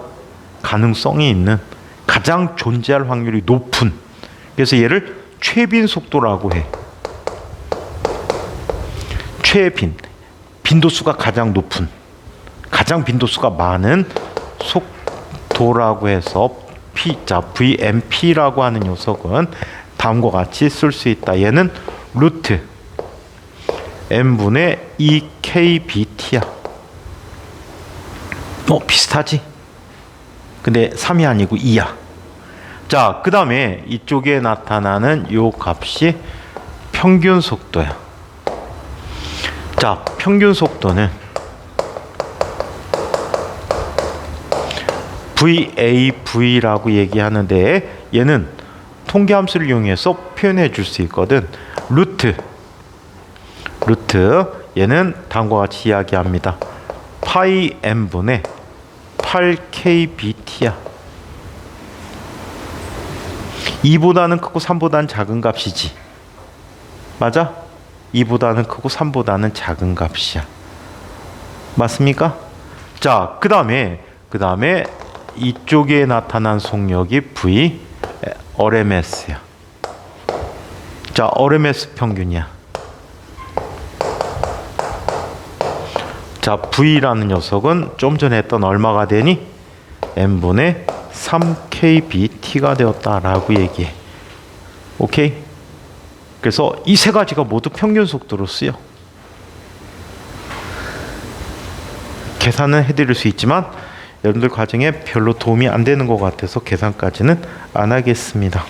가능성이 있는. 가장 존재할 확률이 높은. 그래서 얘를 최빈 속도라고 해. 최빈. 빈도수가 가장 높은. 가장 빈도수가 많은 속도라고 해서 VMP라고 하는 녀석은 다음과 같이 쓸 수 있다. 얘는 루트 M분의 EKBT야. 비슷하지? 근데 3이 아니고 2야. 자, 그 다음에 이쪽에 나타나는 요 값이 평균 속도야. 자, 평균 속도는 VAV라고 얘기하는데 얘는 통계함수를 이용해서 표현해 줄 수 있거든. 루트 얘는 다음과 같이 이야기합니다. 파이 M분의 8KBT야. 2보다는 크고 3보다는 작은 값이지. 맞아? 2보다는 크고 3보다는 작은 값이야. 맞습니까? 자, 그 다음에 이쪽에 나타난 속력이 V RMS야. 자, RMS 평균이야. 자, V라는 녀석은 좀 전에 했던 얼마가 되니? M분의 3KBT가 되었다라고 얘기해. 오케이? 그래서 이 세 가지가 모두 평균 속도로 쓰여. 계산은 해드릴 수 있지만 여러분들 과정에 별로 도움이 안 되는 것 같아서 계산까지는 안 하겠습니다.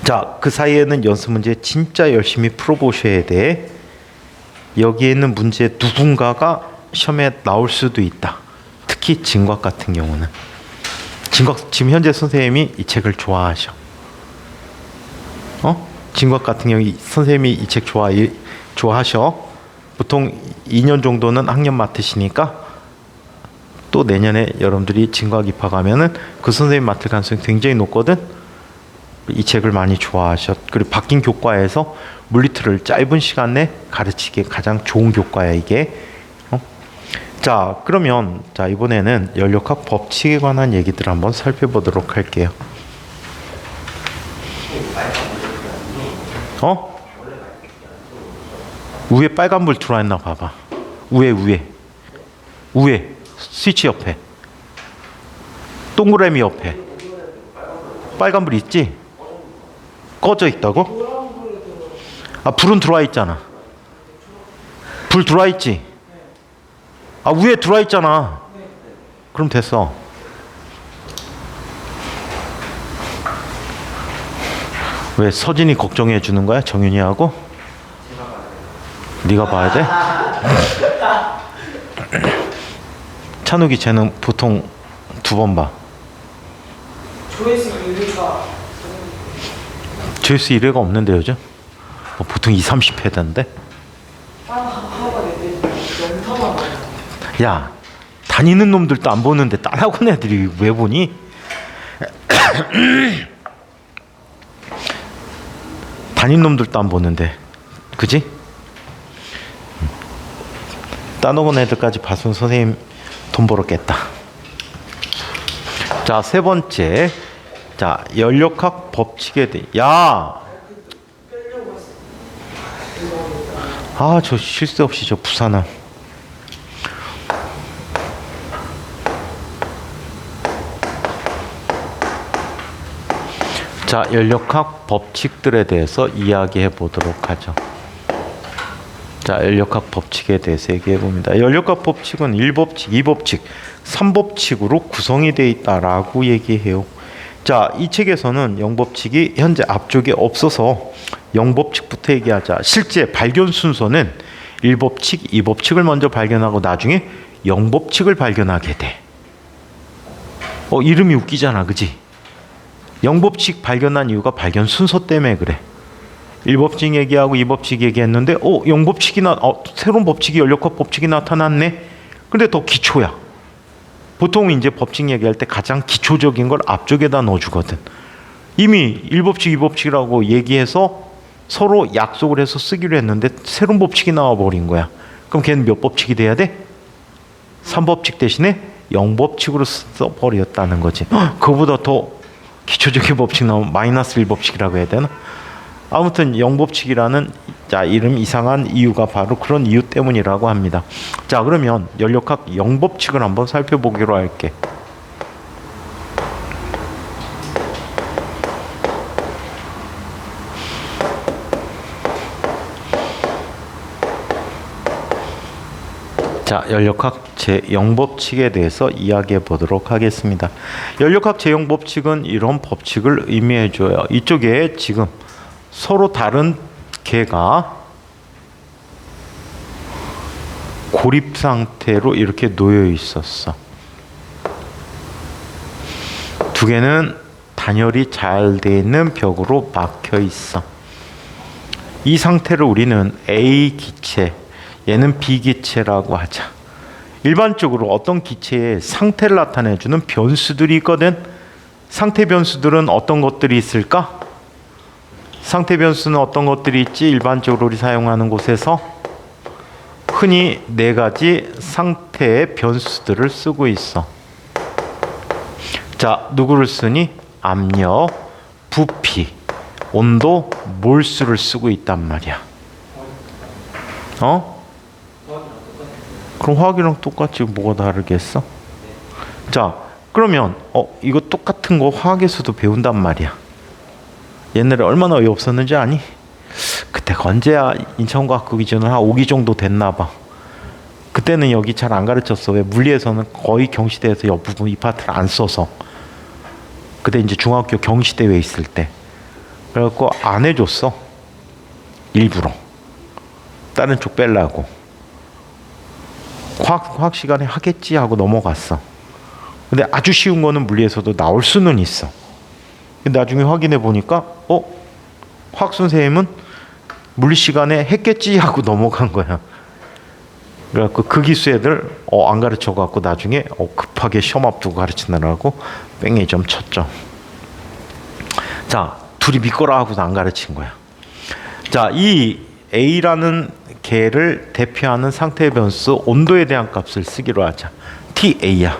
자, 그 사이에는 연습 문제 진짜 열심히 풀어보셔야 돼. 여기에 있는 문제 누군가가 시험에 나올 수도 있다. 특히 진곽 같은 경우는. 진곽, 지금 현재 선생님이 이 책을 좋아하셔. 진곽 같은 경우 선생님이 이 책 좋아하셔. 보통 2년 정도는 학년 맡으시니까 또 내년에 여러분들이 진곽 입학하면은 그 선생님 맡을 가능성이 굉장히 높거든. 이 책을 많이 좋아하셔. 그리고 바뀐 교과에서 물리틀을 짧은 시간 내 가르치기에 가장 좋은 교과야 이게. 자, 그러면 자, 이번에는 연력학 법칙에 관한 얘기들 한번 살펴보도록 할게요. 위에 빨간불 들어와 있나 봐봐. 위에 스위치 옆에 동그라미 옆에 빨간불 있지? 꺼져 있다고? 아, 불은 들어와 있잖아. 불 들어와 있지? 아, 위에 들어와 있잖아. 그럼 됐어. 왜 서진이 걱정해 주는 거야? 정윤이하고? 네가 봐야 돼? 찬욱이 쟤는 보통 2번 봐. 조회수 1위가 조회수 1회가 없는데 요즘? 보통 2, 30회던데? 하가 내 영타만 야, 다니는 놈들도 안 보는데 딸하고 애들이 왜 보니? 다니는 놈들도 안 보는데, 그지? 따놓은 애들까지 봐서 선생님 돈 벌었겠다. 자, 세 번째. 자, 연력학 법칙에 대해. 야! 아, 저 쉴 새 없이 저 부산함. 자, 연력학 법칙들에 대해서 이야기해 보도록 하죠. 자, 연력학 법칙에 대해서 얘기해 봅니다. 연력학 법칙은 1법칙, 2법칙, 3법칙으로 구성이 되어 있다라고 얘기해요. 자, 이 책에서는 0법칙이 현재 앞쪽에 없어서 0법칙부터 얘기하자. 실제 발견 순서는 1법칙, 2법칙을 먼저 발견하고 나중에 0법칙을 발견하게 돼. 이름이 웃기잖아, 그지? 0법칙 발견한 이유가 발견 순서 때문에 그래. 1법칙 얘기하고 2법칙 얘기했는데 0법칙이 새로운 법칙이 연력학 법칙이 나타났네. 근데 더 기초야. 보통 이제 법칙 얘기할 때 가장 기초적인 걸 앞쪽에다 넣어주거든. 이미 1법칙, 2법칙이라고 얘기해서 서로 약속을 해서 쓰기로 했는데 새로운 법칙이 나와버린 거야. 그럼 걔는 몇 법칙이 돼야 돼? 3법칙 대신에 0법칙으로 써버렸다는 거지. 그거보다 더 기초적인 법칙 나오면 마이너스 1법칙이라고 해야 되나? 아무튼 0법칙이라는 이름 이상한 이유가 바로 그런 이유 때문이라고 합니다. 자, 그러면 연력학 0법칙을 한번 살펴보기로 할게. 자, 연력학 제0법칙에 대해서 이야기해 보도록 하겠습니다. 연력학 제0법칙은 이런 법칙을 의미해 줘요. 이쪽에 지금 서로 다른 개가 고립 상태로 이렇게 놓여 있었어. 두 개는 단열이 잘 돼 있는 벽으로 막혀 있어. 이 상태를 우리는 A 기체, 얘는 B 기체라고 하자. 일반적으로 어떤 기체의 상태를 나타내주는 변수들이 있거든. 상태 변수들은 어떤 것들이 있을까? 상태 변수는 어떤 것들이 있지? 일반적으로 우리 사용하는 곳에서 흔히 4가지 상태의 변수들을 쓰고 있어. 자, 누구를 쓰니? 압력, 부피, 온도, 몰수를 쓰고 있단 말이야. 그럼 화학이랑 똑같지 뭐가 다르겠어? 자, 그러면 이거 똑같은 거 화학에서도 배운단 말이야. 옛날에 얼마나 어이없었는지 아니? 그때가 언제야? 인천과학부 기준은 한 5기 정도 됐나 봐. 그때는 여기 잘 안 가르쳤어. 왜? 물리에서는 거의 경시대에서 옆부분 이 파트를 안 써서. 그때 이제 중학교 경시대회 있을 때. 그래갖고 안 해줬어. 일부러. 다른 쪽 빼려고. 화학 시간에 하겠지 하고 넘어갔어. 근데 아주 쉬운 거는 물리에서도 나올 수는 있어. 근데 나중에 확인해 보니까 화학 선생님은 물리 시간에 했겠지 하고 넘어간 거야. 그래갖고 그 기수 애들 안 가르쳐 갖고 나중에 급하게 시험 앞두고 가르치느라고 뺑이 좀 쳤죠. 자, 둘이 믿거라 하고서 안 가르친 거야. 자, 이 A라는 개를 대표하는 상태 변수 온도에 대한 값을 쓰기로 하자. TA야.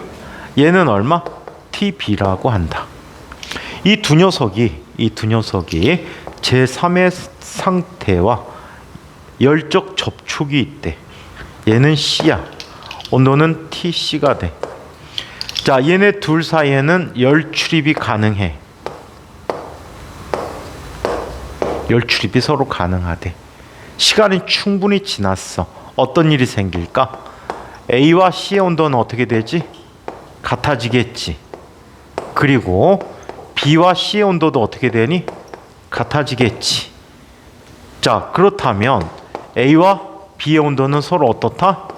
얘는 얼마? TB라고 한다. 이 두 녀석이 제3의 상태와 열적 접촉이 있대. 얘는 C야. 온도는 TC가 돼. 자, 얘네 둘 사이에는 열 출입이 가능해. 열 출입이 서로 가능하대. 시간이 충분히 지났어. 어떤 일이 생길까? A와 C의 온도는 어떻게 되지? 같아지겠지. 그리고 B와 C의 온도도 어떻게 되니? 같아지겠지. 자, 그렇다면 A와 B의 온도는 서로 어떻다?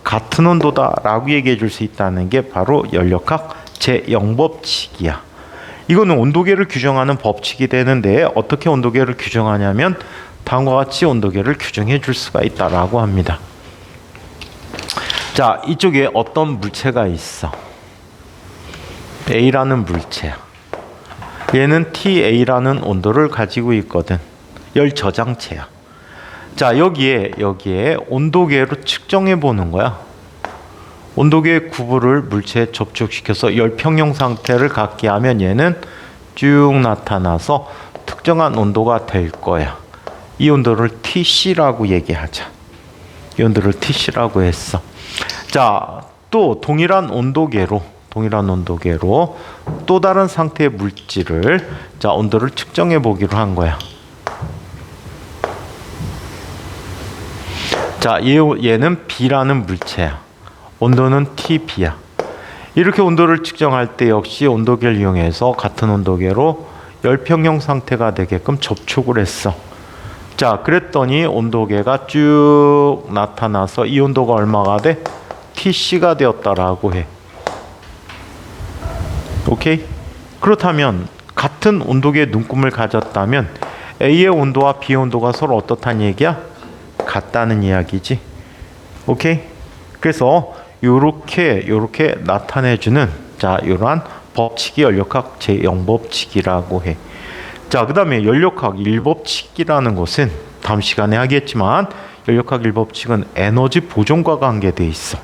같은 온도다라고 얘기해 줄 수 있다는 게 바로 연력학 제0법칙이야. 이거는 온도계를 규정하는 법칙이 되는데 어떻게 온도계를 규정하냐면 다음과 같이 온도계를 규정해 줄 수가 있다라고 합니다. 자, 이쪽에 어떤 물체가 있어. A라는 물체야. 얘는 TA라는 온도를 가지고 있거든. 열 저장체야. 자, 여기에 온도계로 측정해 보는 거야. 온도계 구부를 물체에 접촉시켜서 열 평형 상태를 갖게 하면 얘는 쭉 나타나서 특정한 온도가 될 거야. 이 온도를 TC라고 얘기하자. 이 온도를 TC라고 했어. 자, 또 동일한 온도계로 또 다른 상태의 물질을 자, 온도를 측정해 보기로 한 거야. 자, 얘는 B라는 물체야. 온도는 TB야. 이렇게 온도를 측정할 때 역시 온도계를 이용해서 같은 온도계로 열평형 상태가 되게끔 접촉을 했어. 자, 그랬더니 온도계가 쭉 나타나서 이 온도가 얼마가 돼? TC가 되었다라고 해. 오케이? 그렇다면 같은 온도계의 눈금을 가졌다면 A의 온도와 B의 온도가 서로 어떻다는 얘기야? 같다는 이야기지. 오케이? 그래서 요렇게 나타내주는 자, 이러한 법칙이 연력학 제0법칙이라고 해. 자, 그 다음에 연력학 1법칙이라는 것은 다음 시간에 하겠지만 연력학 1법칙은 에너지 보존과 관계되어 있어.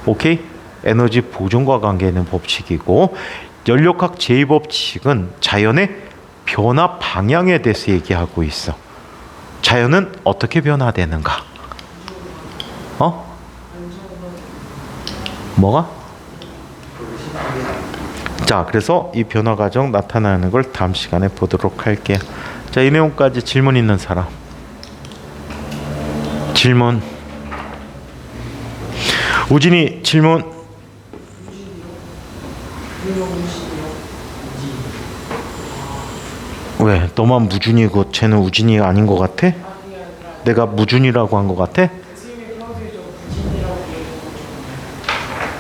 오케이? 에너지 보존과 관계있는 법칙이고 연력학 제2법칙은 자연의 변화 방향에 대해서 얘기하고 있어. 자연은 어떻게 변화되는가? 뭐가? 자, 그래서 이 변화 과정 나타나는 걸 다음 시간에 보도록 할게요. 자, 이 내용까지 질문 있는 사람? 질문. 우진이 질문. 왜? 너만 무준이고 쟤는 우진이가 아닌 것 같아? 내가 무준이라고 한 것 같아?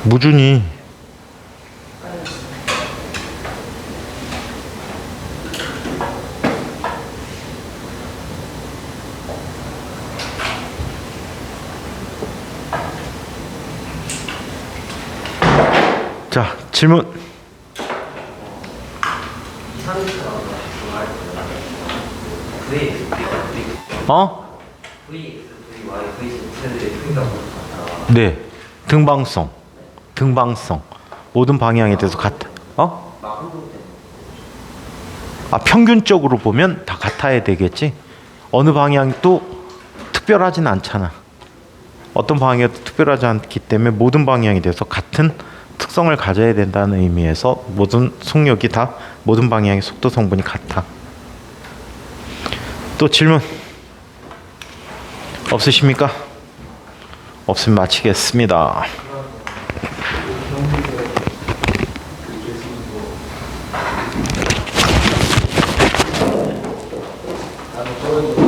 무준이. 자, 질문. 네, 등방성 모든 방향에 대해서 같아. 평균적으로 보면 다 같아야 되겠지. 어느 방향도 특별하진 않잖아. 어떤 방향도 특별하지 않기 때문에 모든 방향에 대해서 같은 특성을 가져야 된다는 의미에서 모든 속력이 다 모든 방향의 속도 성분이 같아. 또 질문 없으십니까? 없으면 마치겠습니다. 저는